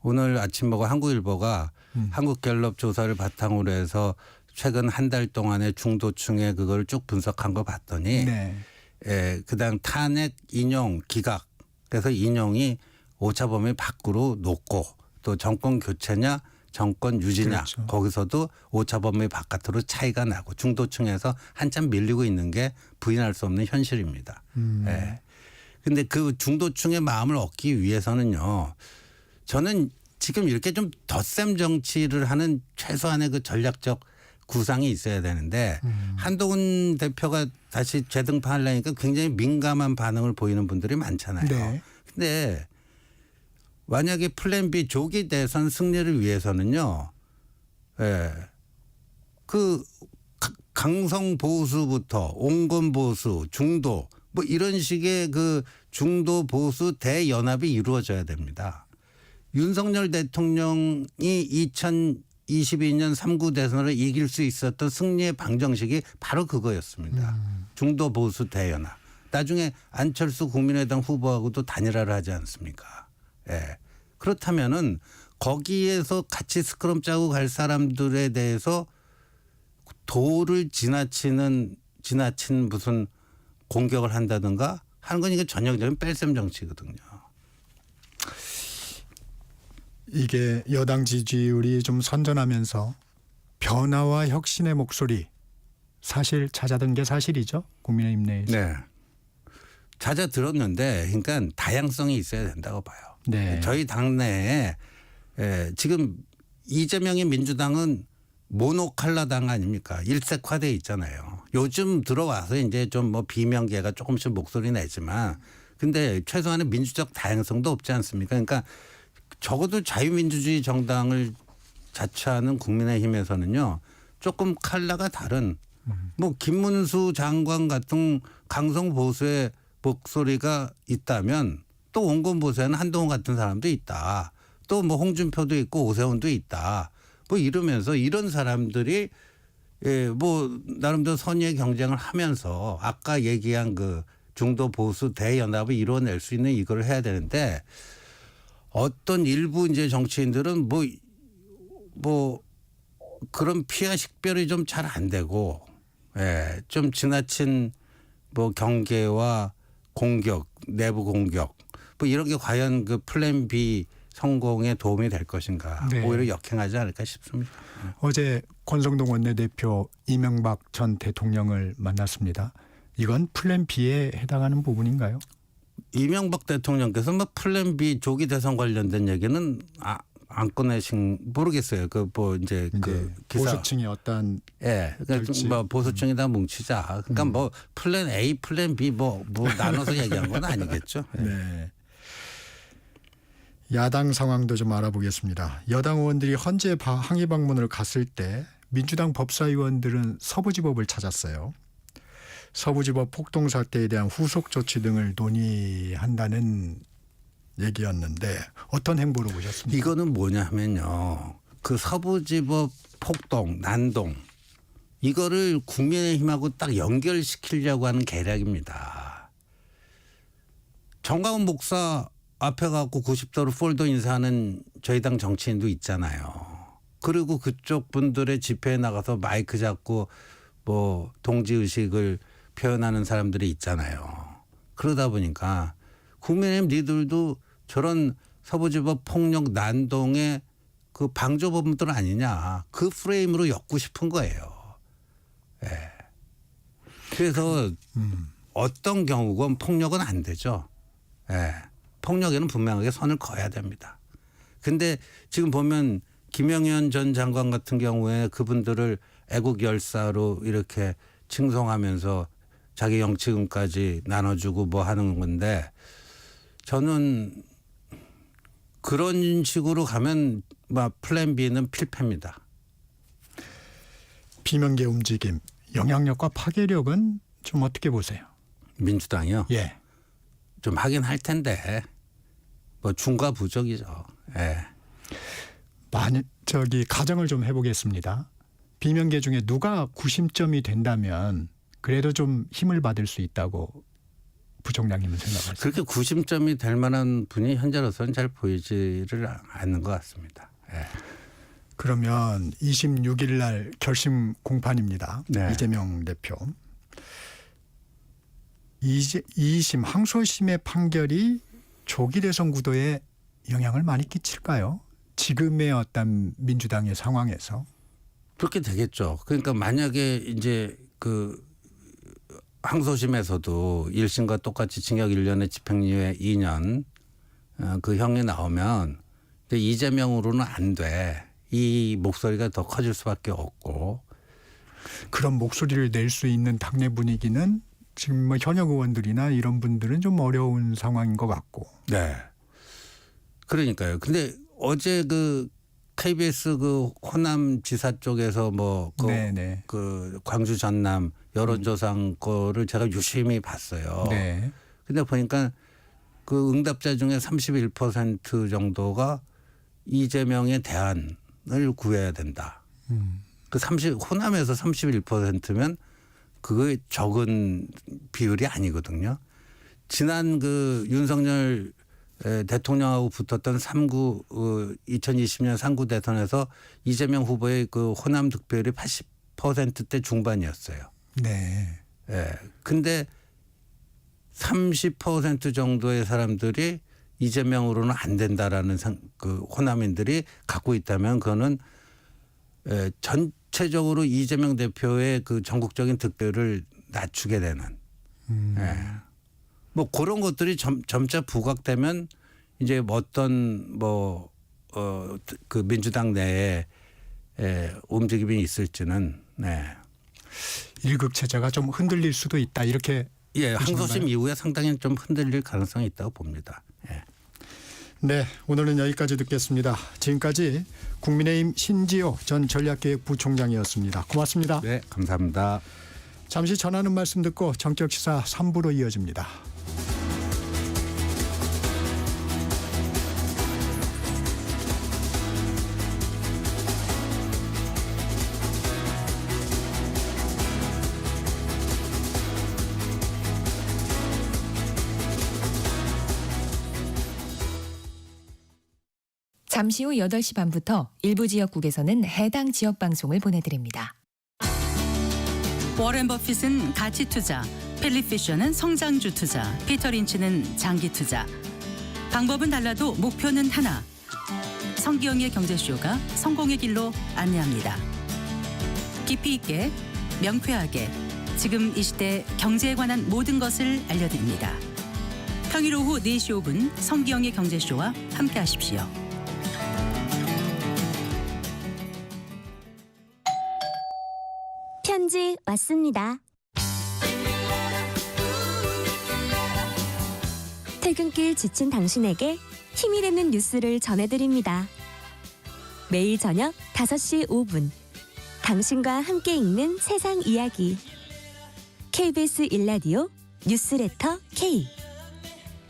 오늘 아침 보고 한국일보가 한국갤럽 조사를 바탕으로 해서 최근 한 달 동안의 중도층의 그걸 쭉 분석한 거 봤더니 네. 그다음 탄핵 인용 기각 그래서 인용이 오차범위 밖으로 놓고 또 정권 교체냐 정권 유지냐 그렇죠. 거기서도 오차범위 바깥으로 차이가 나고 중도층에서 한참 밀리고 있는 게 부인할 수 없는 현실입니다. 예. 근데 그 중도층의 마음을 얻기 위해서는요. 저는 지금 이렇게 좀 덧셈 정치를 하는 최소한의 그 전략적 구상이 있어야 되는데 한동훈 대표가 다시 재등판하려니까 굉장히 민감한 반응을 보이는 분들이 많잖아요. 네. 근데 만약에 플랜 B 조기 대선 승리를 위해서는요. 예. 그 강성 보수부터 온건 보수, 중도 뭐 이런 식의 그 중도 보수 대연합이 이루어져야 됩니다. 윤석열 대통령이 2022년 3구 대선을 이길 수 있었던 승리의 방정식이 바로 그거였습니다. 중도 보수 대연합. 나중에 안철수 국민의당 후보하고도 단일화를 하지 않습니까? 예. 그렇다면은 거기에서 같이 스크럼 짜고 갈 사람들에 대해서 도를 지나친 무슨 공격을 한다든가 하는 건 이게 전형적인 뺄셈 정치거든요. 이게 여당 지지율이 좀 선전하면서 변화와 혁신의 목소리 사실 찾아든 게 사실이죠. 국민의힘 내에서. 네. 찾아 들었는데 그러니까 다양성이 있어야 된다고 봐요. 네. 저희 당내에 지금 이재명의 민주당은 모노칼라당 아닙니까? 일색화돼 있잖아요. 요즘 들어와서 이제 좀 뭐 비명계가 조금씩 목소리 내지만 근데 최소한의 민주적 다양성도 없지 않습니까? 그러니까 적어도 자유민주주의 정당을 자처하는 국민의힘에서는요. 조금 칼라가 다른 뭐 김문수 장관 같은 강성 보수의 목소리가 있다면 또 온건 보수에는 한동훈 같은 사람도 있다. 또 뭐 홍준표도 있고 오세훈도 있다. 뭐 이러면서 이런 사람들이 뭐 나름대로 선의의 경쟁을 하면서 아까 얘기한 그 중도 보수 대연합을 이뤄낼 수 있는 이걸 해야 되는데 어떤 일부 이제 정치인들은 뭐 그런 피하 식별이 좀 잘 안 되고 좀 지나친 뭐 경계와 공격, 내부 공격 뭐 이런 게 과연 그 플랜 B 성공에 도움이 될 것인가 네. 오히려 역행하지 않을까 싶습니다. 어제 권성동 원내대표 이명박 전 대통령을 만났습니다. 이건 플랜 B에 해당하는 부분인가요? 이명박 대통령께서 뭐 플랜 B 조기 대선 관련된 얘기는 안 꺼내신 모르겠어요. 그 뭐 이제 그 기사 보수층이 어떤 예, 그러니까 될지. 뭐 보수층이다 뭉치자. 그러니까 뭐 플랜 A, 플랜 B 뭐 나눠서 얘기한 건 아니겠죠. 예. 네. 야당 상황도 좀 알아보겠습니다. 여당 의원들이 헌재 항의 방문을 갔을 때 민주당 법사위원들은 서부지법을 찾았어요. 서부지법 폭동 사태에 대한 후속 조치 등을 논의한다는 얘기였는데 어떤 행보로 보셨습니까? 이거는 뭐냐면요. 그 서부지법 폭동, 난동 이거를 국민의힘하고 딱 연결시키려고 하는 계략입니다. 정광훈 목사 앞에 갖고 90도로 폴더 인사하는 저희 당 정치인도 있잖아요. 그리고 그쪽 분들의 집회에 나가서 마이크 잡고 뭐 동지의식을 표현하는 사람들이 있잖아요. 그러다 보니까 국민의힘 니들도 저런 서부지법 폭력 난동의 그 방조범들 아니냐. 그 프레임으로 엮고 싶은 거예요. 예. 그래서 어떤 경우건 폭력은 안 되죠. 예. 폭력에는 분명하게 선을 그어야 됩니다. 근데 지금 보면 김영현 전 장관 같은 경우에 그분들을 애국 열사로 이렇게 칭송하면서 자기 영치금까지 나눠주고 뭐 하는 건데 저는 그런 식으로 가면 막 플랜 B는 필패입니다. 비명계 움직임, 영향력과 파괴력은 좀 어떻게 보세요? 민주당이요? 예. 좀 하긴 할 텐데 뭐 중과부적이죠. 예. 가정을 좀 해보겠습니다. 비명계 중에 누가 구심점이 된다면 그래도 좀 힘을 받을 수 있다고 부총장님은 생각하세요? 그렇게 구심점이 될 만한 분이 현재로서는 잘 보이지를 않는 것 같습니다. 예. 그러면 26일 날 결심 공판입니다. 네. 이재명 대표. 2심 항소심의 판결이 조기 대선 구도에 영향을 많이 끼칠까요? 지금의 어떤 민주당의 상황에서. 그렇게 되겠죠. 그러니까 만약에 이제 그 항소심에서도 1심과 똑같이 징역 1년에 집행유예 2년 그 형이 나오면 이재명으로는 안 돼. 이 목소리가 더 커질 수밖에 없고. 그런 목소리를 낼 수 있는 당내 분위기는 지금 뭐 현역 의원들이나 이런 분들은 좀 어려운 상황인 것 같고. 네. 그러니까요. 근데 어제 그 KBS 그 호남 지사 쪽에서 그 광주 전남 여론조사 거를 제가 유심히 봤어요. 네. 근데 보니까 그 응답자 중에 31% 정도가 이재명의 대안을 구해야 된다. 그 호남에서 31%면 그거의 적은 비율이 아니거든요. 지난 그 윤석열 대통령하고 붙었던 2020년 3구 대선에서 이재명 후보의 그 호남 득표율이 80%대 중반이었어요. 네. 예. 근데 30% 정도의 사람들이 이재명으로는 안 된다라는 그 호남인들이 갖고 있다면 그거는 전체적으로 이재명 대표의 그 전국적인 득표를 낮추게 되는. 예. 뭐 그런 것들이 점차 부각되면 이제 어떤 그 민주당 내에 움직임이 있을지는 네. 일극 체제가 좀 흔들릴 수도 있다 이렇게. 예, 보시는 항소심 건가요? 이후에 상당히 좀 흔들릴 가능성이 있다고 봅니다. 예. 네, 오늘은 여기까지 듣겠습니다. 지금까지 국민의힘 신지호 전 전략기획부총장이었습니다. 고맙습니다. 네, 감사합니다. 잠시 전하는 말씀 듣고 정격시사 3부로 이어집니다. 잠시 후 8시 반부터 일부 지역국에서는 해당 지역 방송을 보내드립니다. 워렌 버핏은 가치 투자, 필립 피셔는 성장주 투자, 피터 린치는 장기 투자. 방법은 달라도 목표는 하나. 성기영의 경제쇼가 성공의 길로 안내합니다. 깊이 있게, 명쾌하게, 지금 이 시대 경제에 관한 모든 것을 알려드립니다. 평일 오후 4시 5분 성기영의 경제쇼와 함께하십시오. 편지 왔습니다. 퇴근길 지친 당신에게 힘이 되는 뉴스를 전해드립니다. 매일 저녁 5시 5분 당신과 함께 읽는 세상 이야기 KBS 1라디오 뉴스레터 K.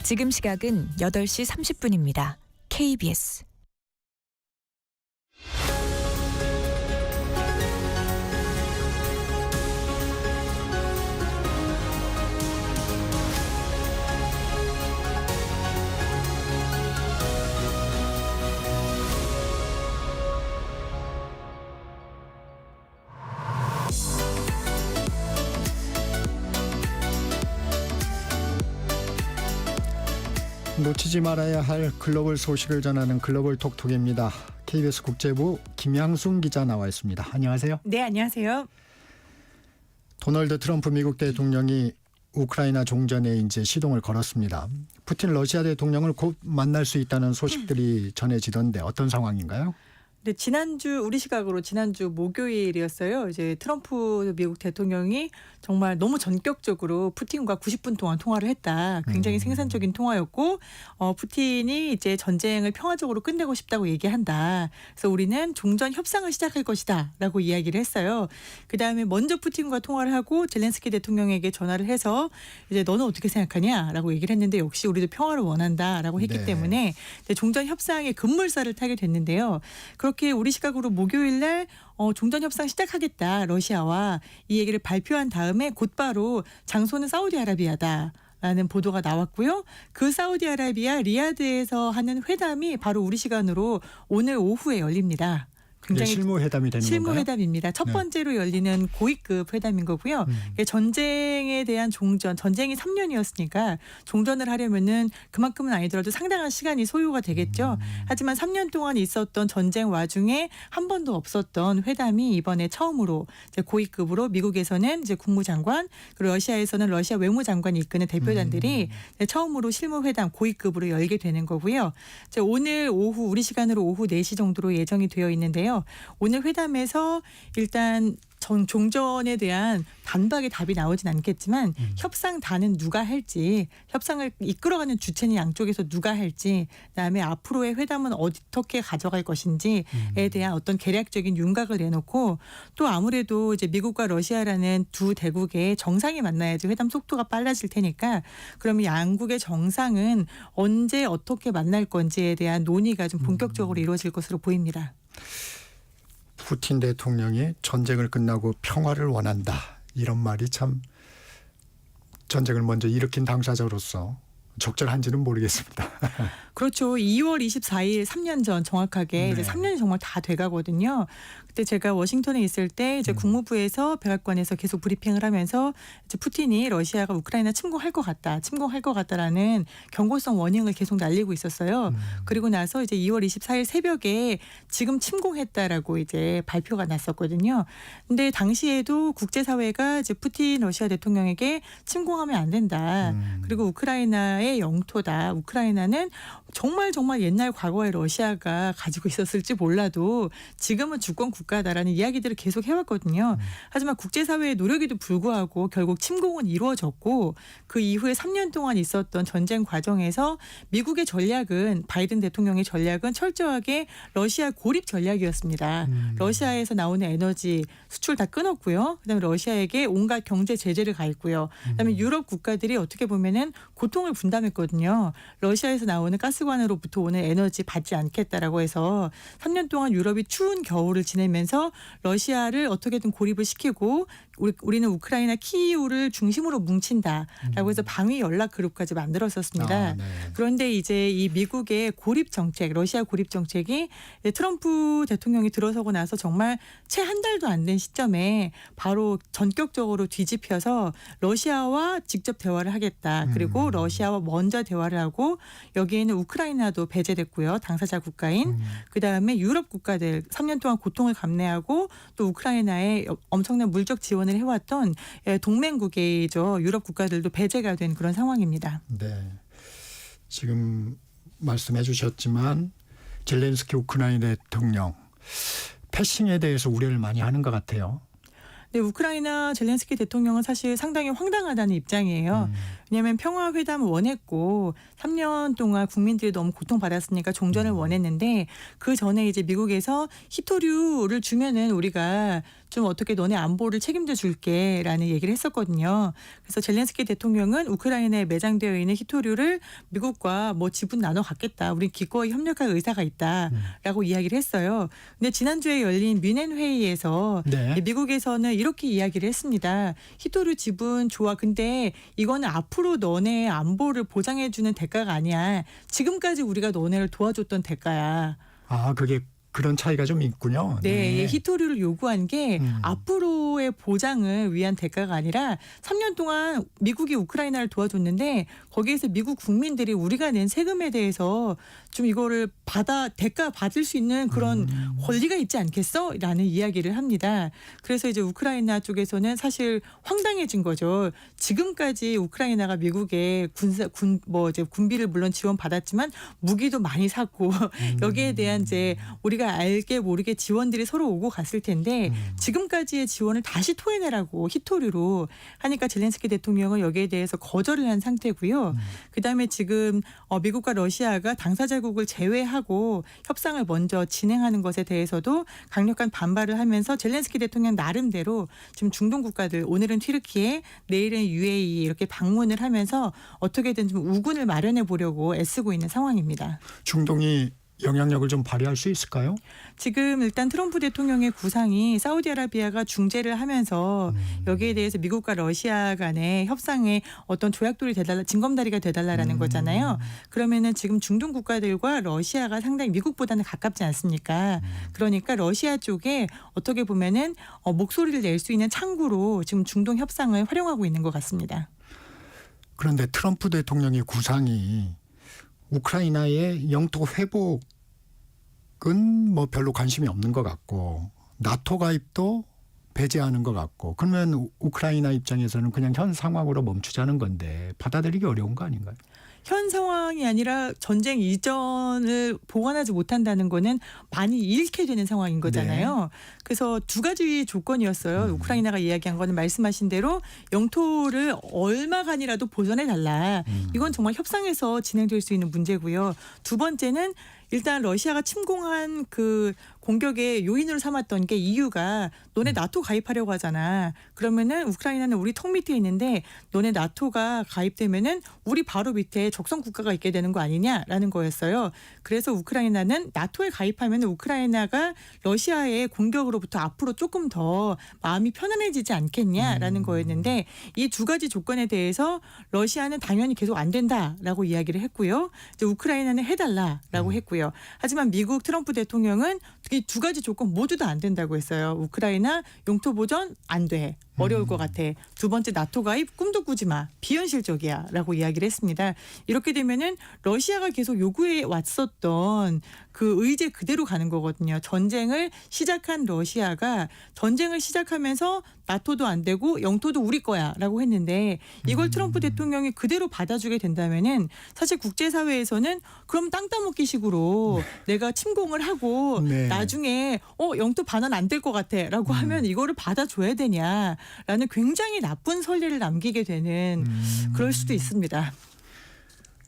지금 시각은 8시 30분입니다. KBS 놓치지 말아야 할 글로벌 소식을 전하는 글로벌 톡톡입니다. KBS 국제부 김양순 기자 나와 있습니다. 안녕하세요. 네, 안녕하세요. 도널드 트럼프 미국 대통령이 우크라이나 종전에 이제 시동을 걸었습니다. 푸틴 러시아 대통령을 곧 만날 수 있다는 소식들이 전해지던데 어떤 상황인가요? 네, 우리 시각으로 지난주 목요일이었어요. 이제 트럼프 미국 대통령이 정말 너무 전격적으로 푸틴과 90분 동안 통화를 했다. 굉장히 생산적인 통화였고, 푸틴이 이제 전쟁을 평화적으로 끝내고 싶다고 얘기한다. 그래서 우리는 종전 협상을 시작할 것이다라고 이야기를 했어요. 그 다음에 먼저 푸틴과 통화를 하고 젤렌스키 대통령에게 전화를 해서 이제 너는 어떻게 생각하냐라고 얘기를 했는데 역시 우리도 평화를 원한다라고 했기 네. 때문에 이제 종전 협상의 급물살을 타게 됐는데요. 그렇게 우리 시각으로 목요일 날 종전 협상 시작하겠다 러시아와 이 얘기를 발표한 다음에 곧바로 장소는 사우디아라비아다. 라는 보도가 나왔고요. 그 사우디아라비아 리야드에서 하는 회담이 바로 우리 시간으로 오늘 오후에 열립니다. 굉장히 실무회담이 되는 건가요? 실무회담입니다. 첫 네. 번째로 열리는 고위급 회담인 거고요. 전쟁에 대한 전쟁이 3년이었으니까 종전을 하려면은 그만큼은 아니더라도 상당한 시간이 소요가 되겠죠. 하지만 3년 동안 있었던 전쟁 와중에 한 번도 없었던 회담이 이번에 처음으로 이제 고위급으로 미국에서는 이제 국무장관 그리고 러시아에서는 러시아 외무장관이 이끄는 대표단들이 처음으로 실무회담 고위급으로 열게 되는 거고요. 이제 오늘 오후 우리 시간으로 오후 4시 정도로 예정이 되어 있는데요. 오늘 회담에서 일단 종전에 대한 단박에 답이 나오진 않겠지만 협상단은 누가 할지 협상을 이끌어가는 주체는 양쪽에서 누가 할지 그다음에 앞으로의 회담은 어떻게 가져갈 것인지에 대한 어떤 계략적인 윤곽을 내놓고 또 아무래도 이제 미국과 러시아라는 두 대국의 정상이 만나야지 회담 속도가 빨라질 테니까 그러면 양국의 정상은 언제 어떻게 만날 건지에 대한 논의가 좀 본격적으로 이루어질 것으로 보입니다. 푸틴 대통령이 전쟁을 끝나고 평화를 원한다. 이런 말이 참 전쟁을 먼저 일으킨 당사자로서 적절한지는 모르겠습니다. 그렇죠. 2월 24일 3년 전 정확하게 이제 3년이 정말 다 돼가거든요. 그때 제가 워싱턴에 있을 때 이제 국무부에서 백악관에서 계속 브리핑을 하면서 이제 푸틴이 러시아가 우크라이나 침공할 것 같다라는 경고성 워닝을 계속 날리고 있었어요. 그리고 나서 이제 2월 24일 새벽에 지금 침공했다라고 이제 발표가 났었거든요. 근데 당시에도 국제사회가 이제 푸틴 러시아 대통령에게 침공하면 안 된다. 그리고 우크라이나의 영토다. 우크라이나는 정말 옛날 과거에 러시아가 가지고 있었을지 몰라도 지금은 주권 국가다라는 이야기들을 계속 해왔거든요. 하지만 국제사회의 노력에도 불구하고 결국 침공은 이루어졌고 그 이후에 3년 동안 있었던 전쟁 과정에서 미국의 전략은 바이든 대통령의 전략은 철저하게 러시아 고립 전략이었습니다. 러시아에서 나오는 에너지 수출 다 끊었고요. 그다음에 러시아에게 온갖 경제 제재를 가했고요. 그다음에 유럽 국가들이 어떻게 보면은 고통을 분담했거든요. 러시아에서 나오는 가스관으로부터 오는 에너지 받지 않겠다라고 해서 3년 동안 유럽이 추운 겨울을 지내면서 러시아를 어떻게든 고립을 시키고 우리는 우크라이나 키이우를 중심으로 뭉친다라고 해서 방위 연락 그룹까지 만들었었습니다. 네. 그런데 이제 이 미국의 고립 정책, 러시아 고립 정책이 트럼프 대통령이 들어서고 나서 정말 채 한 달도 안 된 시점에 바로 전격적으로 뒤집혀서 러시아와 직접 대화를 하겠다. 그리고 러시아와 먼저 대화를 하고 여기에는 우크라이나도 배제됐고요. 당사자 국가인. 그다음에 유럽 국가들 3년 동안 고통을 감내하고 또 우크라이나에 엄청난 물적 지원을 해왔던 동맹국이죠. 유럽 국가들도 배제가 된 그런 상황입니다. 네. 지금 말씀해 주셨지만 젤렌스키 우크라이나 대통령 패싱에 대해서 우려를 많이 하는 것 같아요. 네, 우크라이나 젤렌스키 대통령은 사실 상당히 황당하다는 입장이에요. 왜냐하면 평화회담을 원했고 3년 동안 국민들이 너무 고통받았으니까 종전을 원했는데 그 전에 이제 미국에서 히토류를 주면은 우리가 좀 어떻게 너네 안보를 책임져 줄게라는 얘기를 했었거든요. 그래서 젤렌스키 대통령은 우크라이나에 매장되어 있는 히토류를 미국과 뭐 지분 나눠 갖겠다. 우린 기꺼이 협력할 의사가 있다라고 이야기를 했어요. 근데 지난주에 열린 뮌헨 회의에서 네. 미국에서는 이렇게 이야기를 했습니다. 히토류 지분 좋아. 근데 이거는 앞으로 너네 안보를 보장해 주는 대가가 아니야. 지금까지 우리가 너네를 도와줬던 대가야. 아, 그게 그런 차이가 좀 있군요. 네, 예, 히토류를 요구한 게 앞으로의 보장을 위한 대가가 아니라 3년 동안 미국이 우크라이나를 도와줬는데 거기에서 미국 국민들이 우리가 낸 세금에 대해서 좀 이거를 대가 받을 수 있는 그런 권리가 있지 않겠어? 라는 이야기를 합니다. 그래서 이제 우크라이나 쪽에서는 사실 황당해진 거죠. 지금까지 우크라이나가 미국의 군비를 물론 지원받았지만 무기도 많이 샀고 여기에 대한 이제 우리가 알게 모르게 지원들이 서로 오고 갔을 텐데 지금까지의 지원을 다시 토해내라고 히토류로 하니까 젤렌스키 대통령은 여기에 대해서 거절을 한 상태고요. 그다음에 지금 미국과 러시아가 당사자국을 제외하고 협상을 먼저 진행하는 것에 대해서도 강력한 반발을 하면서 젤렌스키 대통령 나름대로 지금 중동 국가들 오늘은 튀르키예 내일은 UAE 이렇게 방문을 하면서 어떻게든 좀 우군을 마련해 보려고 애쓰고 있는 상황입니다. 중동이 영향력을 좀 발휘할 수 있을까요? 지금 일단 트럼프 대통령의 구상이 사우디아라비아가 중재를 하면서 여기에 대해서 미국과 러시아 간의 협상에 어떤 조약돌이 돼달라, 징검다리가 돼달라라는 거잖아요. 그러면은 지금 중동 국가들과 러시아가 상당히 미국보다는 가깝지 않습니까? 그러니까 러시아 쪽에 어떻게 보면은 목소리를 낼 수 있는 창구로 지금 중동 협상을 활용하고 있는 것 같습니다. 그런데 트럼프 대통령의 구상이 우크라이나의 영토 회복은 뭐 별로 관심이 없는 것 같고 나토 가입도 배제하는 것 같고 그러면 우크라이나 입장에서는 그냥 현 상황으로 멈추자는 건데 받아들이기 어려운 거 아닌가요? 현 상황이 아니라 전쟁 이전을 보완하지 못한다는 거는 많이 잃게 되는 상황인 거잖아요. 네. 그래서 두 가지 조건이었어요. 우크라이나가 이야기한 거는 말씀하신 대로 영토를 얼마간이라도 보전해달라. 이건 정말 협상에서 진행될 수 있는 문제고요. 두 번째는 일단 러시아가 침공한 그 공격의 요인으로 삼았던 게 EU가 너네 나토 가입하려고 하잖아. 그러면은 우크라이나는 우리 턱 밑에 있는데 너네 나토가 가입되면은 우리 바로 밑에 적성 국가가 있게 되는 거 아니냐라는 거였어요. 그래서 우크라이나는 나토에 가입하면 우크라이나가 러시아의 공격으로부터 앞으로 조금 더 마음이 편안해지지 않겠냐라는 거였는데 이 두 가지 조건에 대해서 러시아는 당연히 계속 안 된다라고 이야기를 했고요. 이제 우크라이나는 해달라라고 했고요. 하지만 미국 트럼프 대통령은 이 두 가지 조건 모두 다 안 된다고 했어요. 우크라이나 영토 보전 안 돼. 어려울 것 같아. 두 번째 나토 가입 꿈도 꾸지 마. 비현실적이야. 라고 이야기를 했습니다. 이렇게 되면은 러시아가 계속 요구해 왔었던 그 의제 그대로 가는 거거든요. 전쟁을 시작한 러시아가 전쟁을 시작하면서 나토도 안 되고 영토도 우리 거야 라고 했는데 이걸 트럼프 대통령이 그대로 받아주게 된다면은 사실 국제사회에서는 그럼 땅 따먹기 식으로 내가 침공을 하고 네. 나중에 영토 반환 안 될 것 같아 라고 하면 이거를 받아줘야 되냐라는 굉장히 나쁜 선례를 남기게 되는 그럴 수도 있습니다.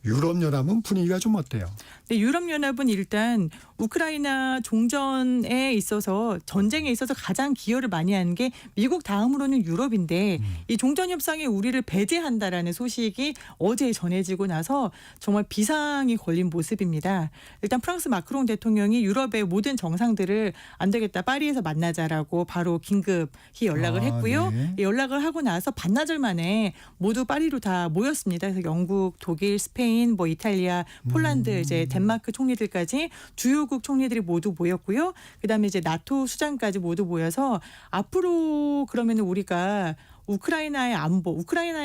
유럽연합은 분위기가 좀 어때요? 네, 유럽연합은 일단 우크라이나 종전에 있어서 전쟁에 있어서 가장 기여를 많이 하는 게 미국 다음으로는 유럽인데 이 종전 협상에 우리를 배제한다라는 소식이 어제 전해지고 나서 정말 비상이 걸린 모습입니다. 일단 프랑스 마크롱 대통령이 유럽의 모든 정상들을 안 되겠다 파리에서 만나자라고 바로 긴급히 연락을 했고요. 네. 연락을 하고 나서 반나절 만에 모두 파리로 다 모였습니다. 그래서 영국, 독일, 스페인, 뭐 이탈리아, 폴란드, 이제 덴마크 총리들까지 주요국 총리들이 모두 모였고요. 그다음에 이제 나토 수장까지 모두 모여서 앞으로 그러면 우리가 우크라이나의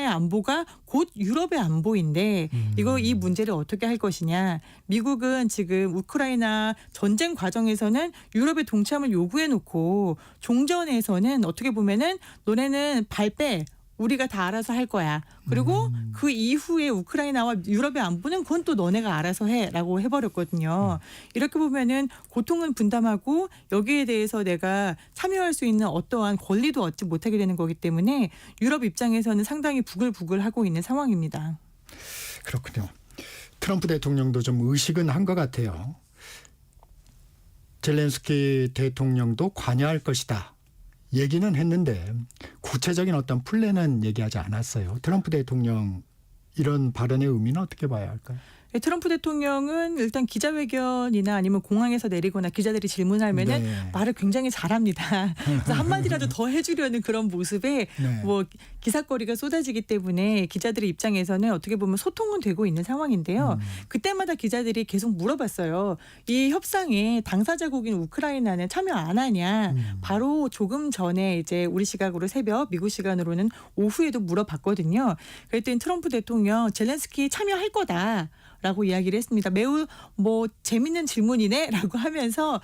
안보가 곧 유럽의 안보인데 이 문제를 어떻게 할 것이냐. 미국은 지금 우크라이나 전쟁 과정에서는 유럽의 동참을 요구해 놓고 종전에서는 어떻게 보면은 너네는 발 빼. 우리가 다 알아서 할 거야. 그리고 그 이후에 우크라이나와 유럽의 안보는 그건 또 너네가 알아서 해라고 해버렸거든요. 이렇게 보면은 고통은 분담하고 여기에 대해서 내가 참여할 수 있는 어떠한 권리도 얻지 못하게 되는 거기 때문에 유럽 입장에서는 상당히 부글부글하고 있는 상황입니다. 그렇군요. 트럼프 대통령도 좀 의식은 한 것 같아요. 젤렌스키 대통령도 관여할 것이다. 얘기는 했는데 구체적인 어떤 플랜은 얘기하지 않았어요. 트럼프 대통령 이런 발언의 의미는 어떻게 봐야 할까요? 트럼프 대통령은 일단 기자회견이나 아니면 공항에서 내리거나 기자들이 질문하면은 네. 말을 굉장히 잘합니다. 그래서 한마디라도 더 해주려는 그런 모습에 네. 뭐 기사거리가 쏟아지기 때문에 기자들의 입장에서는 어떻게 보면 소통은 되고 있는 상황인데요. 그때마다 기자들이 계속 물어봤어요. 이 협상에 당사자국인 우크라이나는 참여 안 하냐. 바로 조금 전에 이제 우리 시각으로 새벽, 미국 시간으로는 오후에도 물어봤거든요. 그랬더니 트럼프 대통령 젤렌스키 참여할 거다. 라고 이야기를 했습니다. 매우 뭐 재밌는 질문이네라고 하면서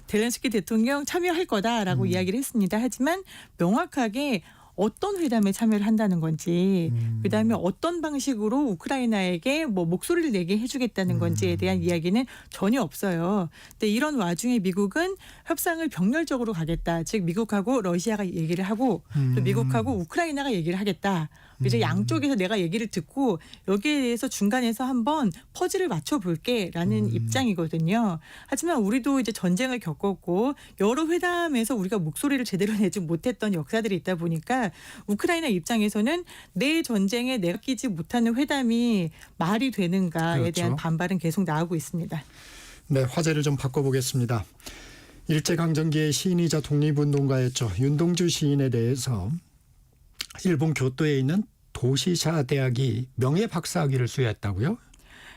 젤렌스키 대통령 참여할 거다라고 이야기를 했습니다. 하지만 명확하게 어떤 회담에 참여를 한다는 건지 그다음에 어떤 방식으로 우크라이나에게 뭐 목소리를 내게 해주겠다는 건지에 대한 이야기는 전혀 없어요. 근데 이런 와중에 미국은 협상을 병렬적으로 가겠다. 즉 미국하고 러시아가 얘기를 하고 또 미국하고 우크라이나가 얘기를 하겠다. 이제 양쪽에서 내가 얘기를 듣고 여기에 대해서 중간에서 한번 퍼즐을 맞춰볼게라는 입장이거든요. 하지만 우리도 이제 전쟁을 겪었고 여러 회담에서 우리가 목소리를 제대로 내지 못했던 역사들이 있다 보니까 우크라이나 입장에서는 내 전쟁에 내가 끼지 못하는 회담이 말이 되는가에 그렇죠. 대한 반발은 계속 나오고 있습니다. 네, 화제를 좀 바꿔보겠습니다. 일제강점기의 시인이자 독립운동가였죠. 윤동주 시인에 대해서 일본 교토에 있는 도시샤 대학이 명예박사학위를 수여했다고요?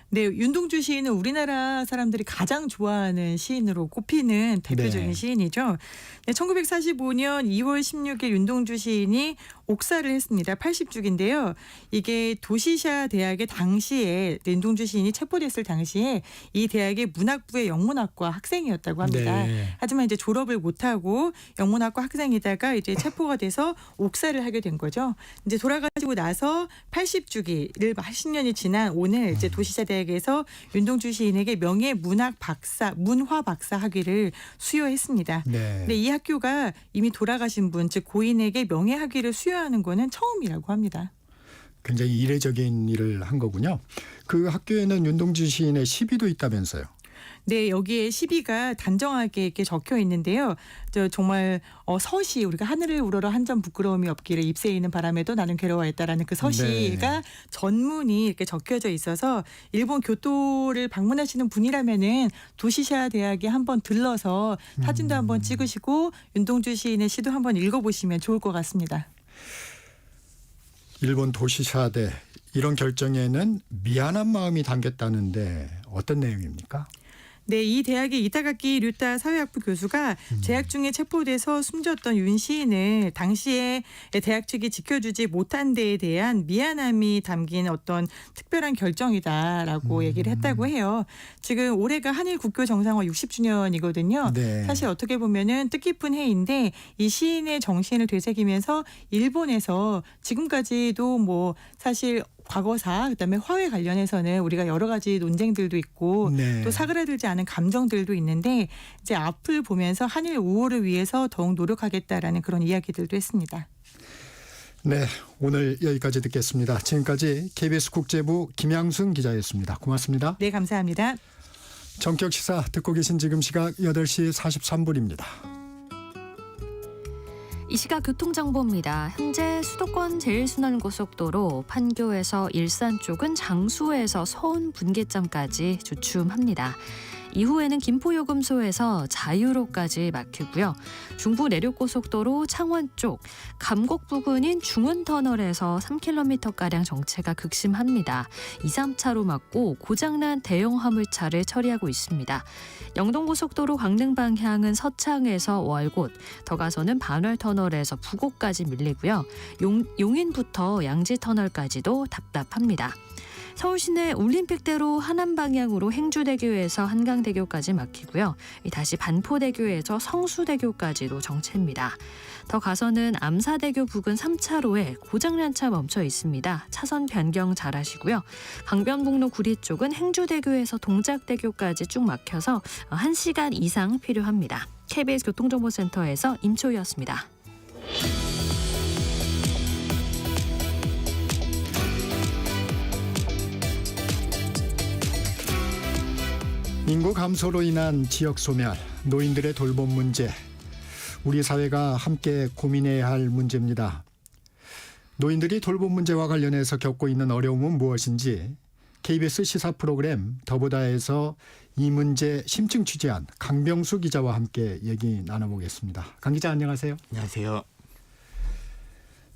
네, 윤동주 시인은 우리나라 사람들이 가장 좋아하는 시인으로 꼽히는 대표적인 네. 시인이죠. 네, 1945년 2월 16일 윤동주 시인이 옥사를 했습니다. 80주기인데요. 이게 도시샤 대학의 당시에 윤동주 시인이 체포됐을 당시에 이 대학의 문학부의 영문학과 학생이었다고 합니다. 네. 하지만 이제 졸업을 못하고 영문학과 학생이다가 이제 체포가 돼서 옥사를 하게 된 거죠. 이제 돌아가시고 나서 80주기를 80년이 지난 오늘 이제 도시샤 대학에서 윤동주 시인에게 명예 문화 박사 학위를 수여했습니다. 네. 근데 이 학교가 이미 돌아가신 분, 즉 고인에게 명예 학위를 수여하는 거는 처음이라고 합니다. 굉장히 이례적인 일을 한 거군요. 그 학교에는 윤동주 시인의 시비도 있다면서요. 네, 여기에 시비가 단정하게 이렇게 적혀 있는데요. 정말 서시 우리가 하늘을 우러러 한 점 부끄러움이 없기를 잎새 있는 바람에도 나는 괴로워했다라는 그 서시가 네. 전문이 이렇게 적혀져 있어서 일본 교토를 방문하시는 분이라면은 도시샤 대학에 한번 들러서 사진도 한번 찍으시고 윤동주 시인의 시도 한번 읽어보시면 좋을 것 같습니다. 일본 도시샤대 이런 결정에는 미안한 마음이 담겼다는데 어떤 내용입니까? 네, 이 대학의 이타가키 류타 사회학부 교수가 재학 중에 체포돼서 숨졌던 윤 시인을 당시에 대학 측이 지켜주지 못한 데에 대한 미안함이 담긴 어떤 특별한 결정이다라고 얘기를 했다고 해요. 지금 올해가 한일 국교 정상화 60주년이거든요. 네. 사실 어떻게 보면은 뜻깊은 해인데 이 시인의 정신을 되새기면서 일본에서 지금까지도 뭐 사실 과거사 그다음에 화해 관련해서는 우리가 여러 가지 논쟁들도 있고 네. 또 사그라들지 않은 감정들도 있는데 이제 앞을 보면서 한일 우호를 위해서 더욱 노력하겠다라는 그런 이야기들도 했습니다. 네, 오늘 여기까지 듣겠습니다. 지금까지 KBS 국제부 김양순 기자였습니다. 고맙습니다. 네, 감사합니다. 정격 시사 듣고 계신 지금 시각 8시 43분입니다. 이 시각 교통정보입니다. 현재 수도권 제일순환고속도로 판교에서 일산 쪽은 장수에서 서운 분기점까지 주춤합니다. 이후에는 김포요금소에서 자유로까지 막히고요. 중부 내륙고속도로 창원 쪽 감곡 부근인 중원터널에서 3km가량 정체가 극심합니다. 2, 3차로 막고 고장난 대형 화물차를 처리하고 있습니다. 영동고속도로 강릉 방향은 서창에서 월곶, 더 가서는 반월터널에서 부곡까지 밀리고요. 용인부터 양지터널까지도 답답합니다. 서울 시내 올림픽대로 하남 방향으로 행주대교에서 한강대교까지 막히고요. 다시 반포대교에서 성수대교까지도 정체입니다. 더 가서는 암사대교 부근 3차로에 고장난 차 멈춰 있습니다. 차선 변경 잘하시고요. 강변북로 구리 쪽은 행주대교에서 동작대교까지 쭉 막혀서 1시간 이상 필요합니다. KBS 교통정보센터에서 임초희였습니다. 인구 감소로 인한 지역 소멸, 노인들의 돌봄 문제, 우리 사회가 함께 고민해야 할 문제입니다. 노인들이 돌봄 문제와 관련해서 겪고 있는 어려움은 무엇인지 KBS 시사 프로그램 더보다에서 이 문제 심층 취재한 강병수 기자와 함께 얘기 나눠보겠습니다. 강 기자 안녕하세요. 안녕하세요.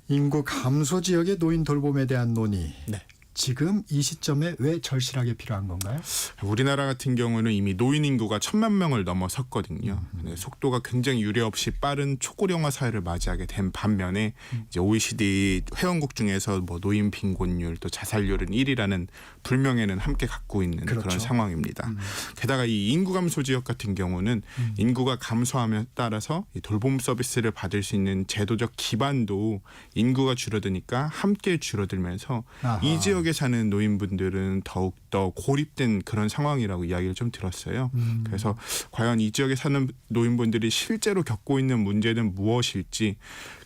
인구 감소 지역의 노인 돌봄에 대한 논의. 네. 지금 이 시점에 왜 절실하게 필요한 건가요? 우리나라 같은 경우는 이미 노인 인구가 1,000만 명을 넘어섰거든요. 속도가 굉장히 유례없이 빠른 초고령화 사회를 맞이하게 된 반면에 이제 OECD 회원국 중에서 뭐 노인 빈곤율 또 자살률은 1위라는 불명예는 함께 갖고 있는 그렇죠. 그런 상황입니다. 게다가 이 인구 감소 지역 같은 경우는 인구가 감소함에 따라서 이 돌봄 서비스를 받을 수 있는 제도적 기반도 인구가 줄어드니까 함께 줄어들면서 아하. 이 지역에 사는 노인분들은 더욱더 고립된 그런 상황이라고 이야기를 좀 들었어요. 그래서 과연 이 지역에 사는 노인분들이 실제로 겪고 있는 문제는 무엇일지,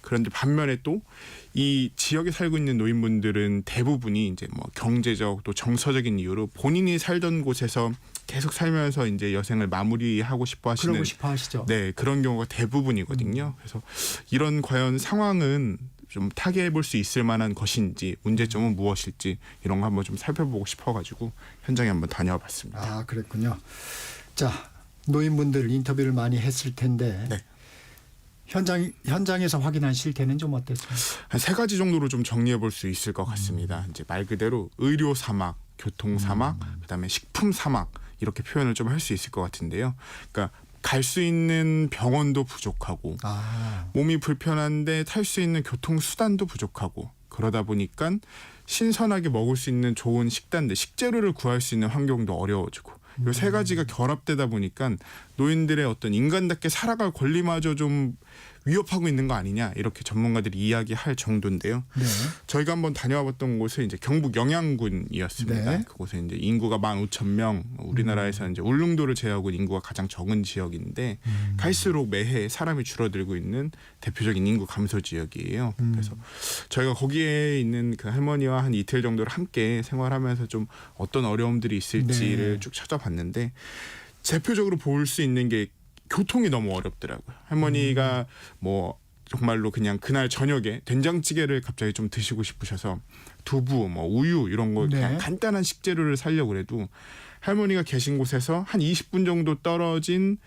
그런데 반면에 또 이 지역에 살고 있는 노인분들은 대부분이 이제 뭐 경제적 또 정서적인 이유로 본인이 살던 곳에서 계속 살면서 이제 여생을 마무리하고 싶어 하시는 그러고 싶어 하시죠. 네, 그런 경우가 대부분이거든요. 그래서 이런 과연 상황은 좀 타개해 볼 수 있을 만한 것인지, 문제점은 무엇일지 이런 거 한번 좀 살펴보고 싶어가지고 현장에 한번 다녀와 봤습니다. 아, 그랬군요. 자, 노인분들 인터뷰를 많이 했을 텐데 네. 현장에서 확인한 실태는 좀 어땠습니까? 한 3가지 정도로 좀 정리해 볼 수 있을 것 같습니다. 이제 말 그대로 의료 사막, 교통 사막, 그다음에 식품 사막 이렇게 표현을 좀 할 수 있을 것 같은데요. 그러니까 갈 수 있는 병원도 부족하고 몸이 불편한데 탈 수 있는 교통 수단도 부족하고, 그러다 보니까 신선하게 먹을 수 있는 좋은 식단들, 식재료를 구할 수 있는 환경도 어려워지고, 이 3가지가 결합되다 보니까 노인들의 어떤 인간답게 살아갈 권리마저 좀 위협하고 있는 거 아니냐, 이렇게 전문가들이 이야기할 정도인데요. 네. 저희가 한번 다녀와 봤던 곳은 이제 경북 영양군이었습니다. 네. 그곳에 이제 인구가 15,000명, 우리나라에서 이제 울릉도를 제외하고 인구가 가장 적은 지역인데 갈수록 매해 사람이 줄어들고 있는 대표적인 인구 감소 지역이에요. 그래서 저희가 거기에 있는 그 할머니와 한 이틀 정도를 함께 생활하면서 좀 어떤 어려움들이 있을지를 네. 쭉 찾아봤는데, 대표적으로 볼 수 있는 게 교통이 너무 어렵더라고요. 할머니가 뭐 정말로 그냥 그날 저녁에 된장찌개를 갑자기 좀 드시고 싶으셔서 두부, 뭐 우유 이런 거 그냥 네. 간단한 식재료를 사려고 해도 할머니가 계신 곳에서 한 20분 정도 떨어진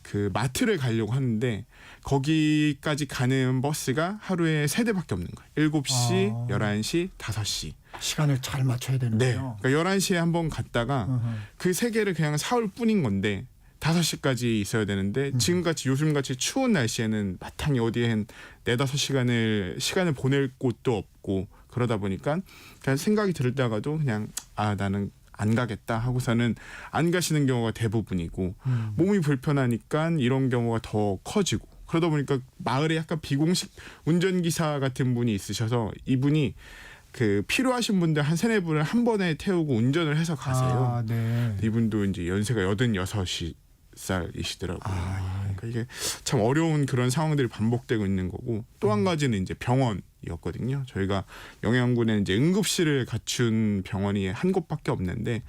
그 마트를 가려고 하는데 거기까지 가는 버스가 하루에 3대밖에 없는 거예요. 7시, 11시, 5시. 시간을 잘 맞춰야 네. 되는군요. 그러니까 11시에 한번 갔다가 그 3개를 그냥 사올 뿐인 건데 5시까지 있어야 되는데 지금같이 요즘같이 추운 날씨에는 마땅히 어디에 한 4-5시간을 시간을 보낼 곳도 없고, 그러다 보니까 그냥 생각이 들 때가도 그냥 나는 안 가겠다 하고서는 안 가시는 경우가 대부분이고, 몸이 불편하니까 이런 경우가 더 커지고, 그러다 보니까 마을에 약간 비공식 운전기사 같은 분이 있으셔서 이분이 그 필요하신 분들 한 3-4분을 한 번에 태우고 운전을 해서 가세요. 네. 이분도 이제 연세가 86살이시더라고요. 그러니까 이게 참 어려운 그런 상황들이 반복되고 있는 거고, 또 한 가지는 이제 병원이었거든요. 저희가 영양군에 이제 응급실을 갖춘 병원이 한 곳밖에 없는데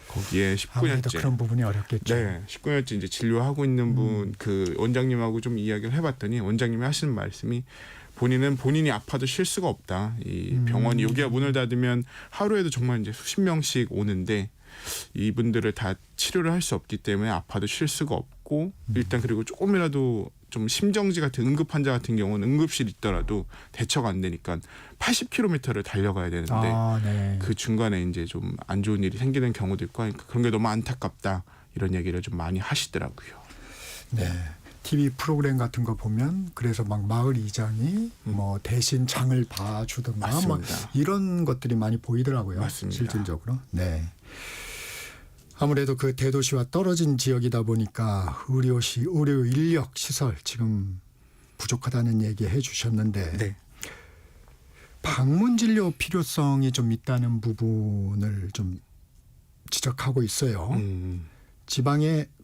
거기에 아무래도 19년째 그런 부분이 어렵겠죠. 네, 19년째 이제 진료하고 있는 분 그 원장님하고 좀 이야기를 해봤더니 원장님이 하시는 말씀이 본인은 본인이 아파도 쉴 수가 없다. 이 병원이 여기가 문을 닫으면 하루에도 정말 이제 수십 명씩 오는데 이분들을 다 치료를 할 수 없기 때문에 아파도 쉴 수가 없고, 일단 그리고 조금이라도 좀 심정지 같은 응급 환자 같은 경우는 응급실 있더라도 대처가 안 되니까 80km를 달려가야 되는데 네. 그 중간에 이제 좀 안 좋은 일이 생기는 경우도 있고 하니까 그런 게 너무 안타깝다, 이런 얘기를 좀 많이 하시더라고요. 네. TV 프로그램 같은 거 보면 그래서 막 마을 이장이 뭐 대신 장을 봐주든가 뭐 맞습니다. 이런 것들이 많이 보이더라고요. 맞습니다. 실질적으로. 네. 아무래도 그 대도시와 떨어진 지역이다 보니까 의료 인력 시설 지금 부족하다는 얘기 해주셨는데 네. 방문 진료 필요성이 좀 있다는 부분을 좀 지적하고 있어요.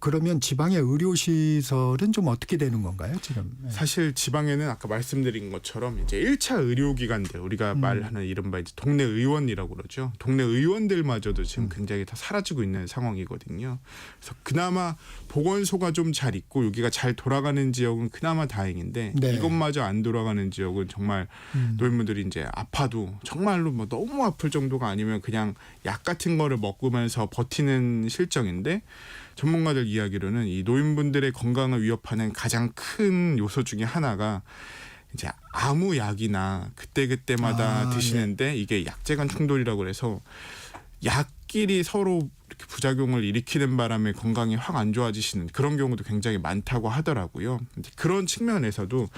그러면 지방의 의료 시설은 좀 어떻게 되는 건가요, 지금? 네. 사실 지방에는 아까 말씀드린 것처럼 이제 1차 의료기관들 우리가 말하는 이른바 이제 동네 의원이라고 그러죠. 동네 의원들마저도 지금 굉장히 다 사라지고 있는 상황이거든요. 그래서 그나마 보건소가 좀 잘 있고 여기가 잘 돌아가는 지역은 그나마 다행인데 네. 이것마저 안 돌아가는 지역은 정말 노인분들이 이제 아파도 정말로 뭐 너무 아플 정도가 아니면 그냥 약 같은 거를 먹으면서 버티는 실정인데 전문가들 이야기로는 이 노인분들의 건강을 위협하는 가장 큰 요소 중에 하나가 이제 아무 약이나 그때그때마다 드시는데 이게 약제 간 충돌이라고 해서 약끼리 서로 이렇게 부작용을 일으키는 바람에 건강이 확 안 좋아지시는 그런 경우도 굉장히 많다고 하더라고요. 그런 측면에서도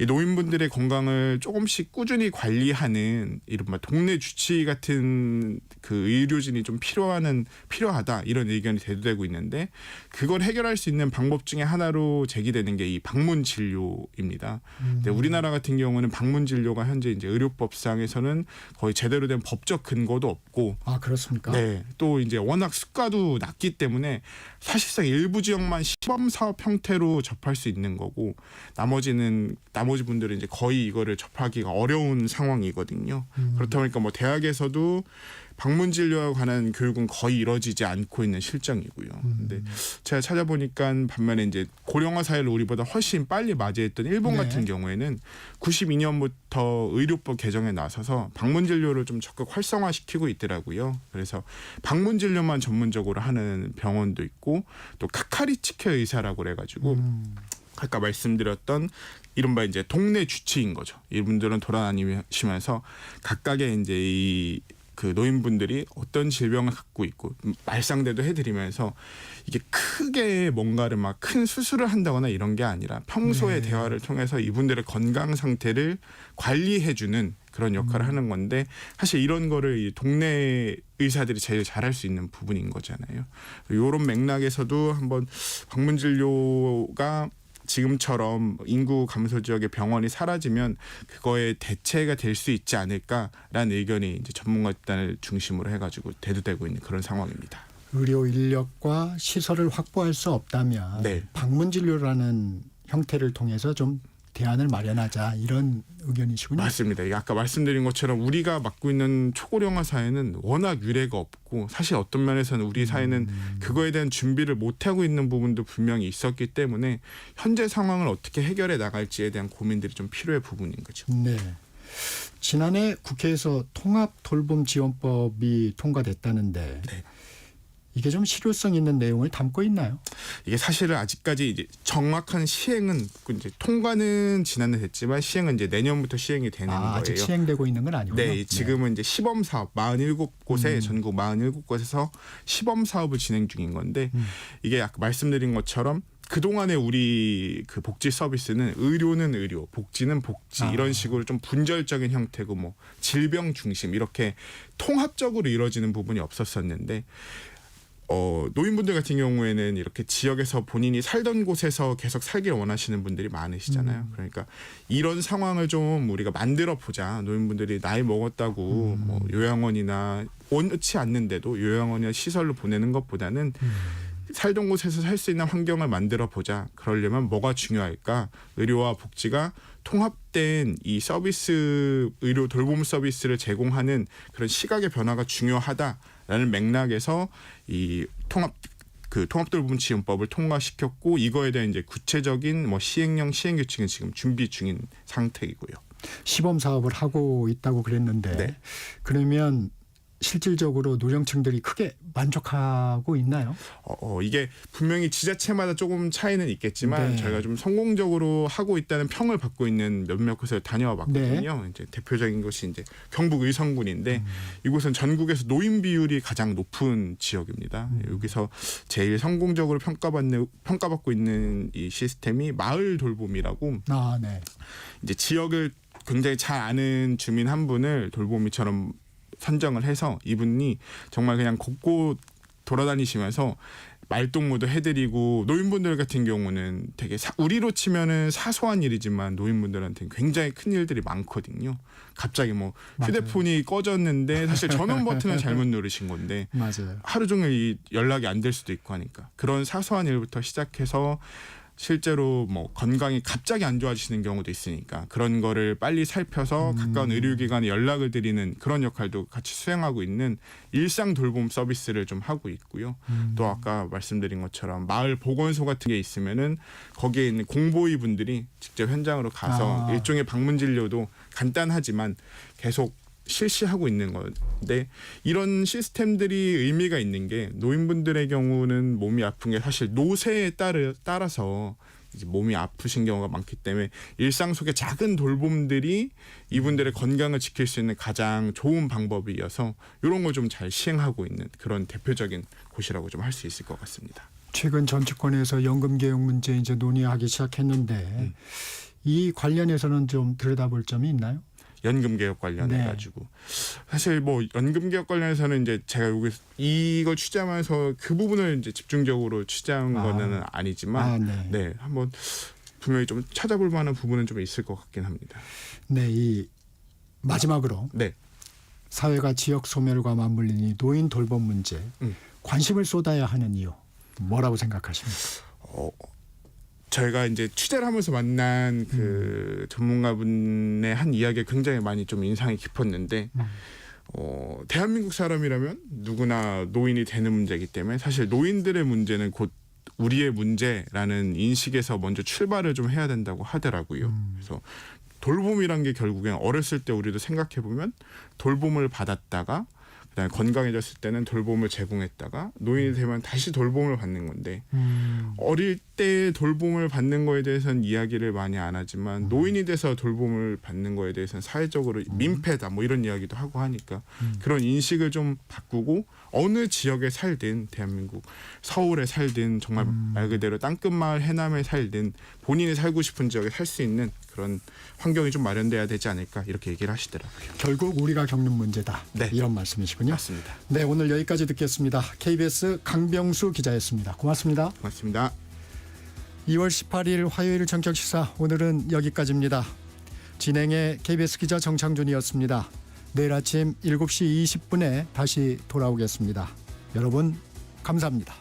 이 노인분들의 건강을 조금씩 꾸준히 관리하는 이른바 동네 주치 같은 그 의료진이 좀 필요하다 이런 의견이 대두되고 있는데 그걸 해결할 수 있는 방법 중에 하나로 제기되는 게 이 방문 진료입니다. 근데 우리나라 같은 경우는 방문 진료가 현재 이제 의료법상에서는 거의 제대로 된 법적 근거도 없고 아 그렇습니까? 네, 또 이제 워낙 수가도 낮기 때문에 사실상 일부 지역만 시범 사업 형태로 접할 수 있는 거고 나머지 분들은 이제 거의 이거를 접하기가 어려운 상황이거든요. 그렇다 보니까 뭐 대학에서도 방문 진료와 관한 교육은 거의 이루어지지 않고 있는 실정이고요. 근데 제가 찾아보니까 반면에 이제 고령화 사회를 우리보다 훨씬 빨리 맞이했던 일본 네. 같은 경우에는 92년부터 의료법 개정에 나서서 방문 진료를 좀 적극 활성화시키고 있더라고요. 그래서 방문 진료만 전문적으로 하는 병원도 있고 또 카카리치케 의사라고 그래가지고 아까 말씀드렸던 이른바 이제 동네 주치인 거죠. 이분들은 돌아다니시면서 각각의 이제 그 노인분들이 어떤 질병을 갖고 있고 말상대도 해드리면서 이게 크게 뭔가를 막 큰 수술을 한다거나 이런 게 아니라 평소의 대화를 통해서 이분들의 건강 상태를 관리해주는 그런 역할을 하는 건데 사실 이런 거를 이 동네 의사들이 제일 잘할 수 있는 부분인 거잖아요. 이런 맥락에서도 한번 방문 진료가 지금처럼 인구 감소 지역의 병원이 사라지면 그거에 대체가 될 수 있지 않을까라는 의견이 이제 전문가 집단을 중심으로 해가지고 대두되고 있는 그런 상황입니다. 의료 인력과 시설을 확보할 수 없다면 네. 방문 진료라는 형태를 통해서 좀 대안을 마련하자 이런 의견이시군요. 맞습니다. 이게 아까 말씀드린 것처럼 우리가 맡고 있는 초고령화 사회는 워낙 유례가 없고 사실 어떤 면에서는 우리 사회는 그거에 대한 준비를 못하고 있는 부분도 분명히 있었기 때문에 현재 상황을 어떻게 해결해 나갈지에 대한 고민들이 좀 필요해 부분인 거죠. 네. 지난해 국회에서 통합돌봄지원법이 통과됐다는데 네. 이게 좀 실효성 있는 내용을 담고 있나요? 이게 사실은 아직까지 이제 정확한 시행은 이제 통과는 지난해 됐지만 시행은 이제 내년부터 시행이 되는 거예요. 아직 시행되고 있는 건 아니군요. 네, 지금은 이제 시범 사업 47곳에 전국 47곳에서 시범 사업을 진행 중인 건데 이게 아까 말씀드린 것처럼 그동안에 우리 그 복지 서비스는 의료는 의료, 복지는 복지 이런 식으로 좀 분절적인 형태고 뭐 질병 중심 이렇게 통합적으로 이루어지는 부분이 없었었는데 노인분들 같은 경우에는 이렇게 지역에서 본인이 살던 곳에서 계속 살길 원하시는 분들이 많으시잖아요. 그러니까 이런 상황을 좀 우리가 만들어 보자. 노인분들이 나이 먹었다고 뭐 요양원이나 원치 않는데도 요양원이나 시설로 보내는 것보다는 살던 곳에서 살 수 있는 환경을 만들어 보자. 그러려면 뭐가 중요할까? 의료와 복지가 통합된 이 서비스, 의료 돌봄 서비스를 제공하는 그런 시각의 변화가 중요하다라는 맥락에서 이 통합돌봄지원법을 통과시켰고 이거에 대한 이제 구체적인 뭐 시행령 시행규칙은 지금 준비 중인 상태이고요. 시범 사업을 하고 있다고 그랬는데 네. 그러면 실질적으로 노령층들이 크게 만족하고 있나요? 이게 분명히 지자체마다 조금 차이는 있겠지만 네. 저희가 좀 성공적으로 하고 있다는 평을 받고 있는 몇몇 곳을 다녀와 봤거든요. 이제 대표적인 곳이 이제 경북 의성군인데 이곳은 전국에서 노인 비율이 가장 높은 지역입니다. 여기서 제일 성공적으로 평가받고 있는 이 시스템이 마을 돌봄이라고 아, 네. 이제 지역을 굉장히 잘 아는 주민 한 분을 돌보미처럼 선정을 해서 이분이 정말 그냥 곳곳 돌아다니시면서 말동무도 해드리고 노인분들 같은 경우는 되게 우리로 치면은 사소한 일이지만 노인분들한테는 굉장히 큰 일들이 많거든요. 갑자기 뭐 휴대폰이 꺼졌는데 사실 전원 버튼을 잘못 누르신 건데 맞아요. 하루 종일 이 연락이 안 될 수도 있고 하니까 그런 사소한 일부터 시작해서 실제로 뭐 건강이 갑자기 안 좋아지시는 경우도 있으니까 그런 거를 빨리 살펴서 가까운 의료기관에 연락을 드리는 그런 역할도 같이 수행하고 있는 일상 돌봄 서비스를 좀 하고 있고요. 또 아까 말씀드린 것처럼 마을 보건소 같은 게 있으면은 거기에 있는 공보위 분들이 직접 현장으로 가서 일종의 방문 진료도 간단하지만 계속 실시하고 있는 건데 이런 시스템들이 의미가 있는 게 노인분들의 경우는 몸이 아픈 게 사실 노세에 따라서 이제 몸이 아프신 경우가 많기 때문에 일상 속의 작은 돌봄들이 이분들의 건강을 지킬 수 있는 가장 좋은 방법이어서 이런 걸 좀 잘 시행하고 있는 그런 대표적인 곳이라고 좀 할 수 있을 것 같습니다. 최근 정치권에서 연금 개혁 문제 이제 논의하기 시작했는데 이 관련해서는 좀 들여다볼 점이 있나요? 연금 개혁 관련해 가지고 사실 뭐 연금 개혁 관련해서는 이제 제가 여기 이걸 취재하면서 그 부분을 이제 집중적으로 취재한 거는 아니지만 네 한번 분명히 좀 찾아볼 만한 부분은 좀 있을 것 같긴 합니다. 네, 이 마지막으로 사회가 지역 소멸과 맞물린 이 노인 돌봄 문제 관심을 쏟아야 하는 이유 뭐라고 생각하십니까? 저희가 이제 취재를 하면서 만난 그 전문가분의 한 이야기가 굉장히 많이 좀 인상이 깊었는데 대한민국 사람이라면 누구나 노인이 되는 문제이기 때문에 사실 노인들의 문제는 곧 우리의 문제라는 인식에서 먼저 출발을 좀 해야 된다고 하더라고요. 그래서 돌봄이란 게 결국엔 어렸을 때 우리도 생각해 보면 돌봄을 받았다가 그다음에 건강해졌을 때는 돌봄을 제공했다가 노인이 되면 다시 돌봄을 받는 건데 어릴 때 돌봄을 받는 거에 대해서는 이야기를 많이 안 하지만 노인이 돼서 돌봄을 받는 거에 대해서는 사회적으로 민폐다 뭐 이런 이야기도 하고 하니까 그런 인식을 좀 바꾸고 어느 지역에 살든 대한민국 서울에 살든 정말 말 그대로 땅끝마을 해남에 살든 본인이 살고 싶은 지역에 살 수 있는 그런 환경이 좀 마련돼야 되지 않을까 이렇게 얘기를 하시더라고요. 결국 우리가 겪는 문제다. 이런 말씀이시군요. 맞습니다. 네, 오늘 여기까지 듣겠습니다. KBS 강병수 기자였습니다. 고맙습니다. 고맙습니다. 2월 18일 화요일 정격시사 오늘은 여기까지입니다. 진행의 KBS 기자 정창준이었습니다. 내일 아침 7시 20분에 다시 돌아오겠습니다. 여러분 감사합니다.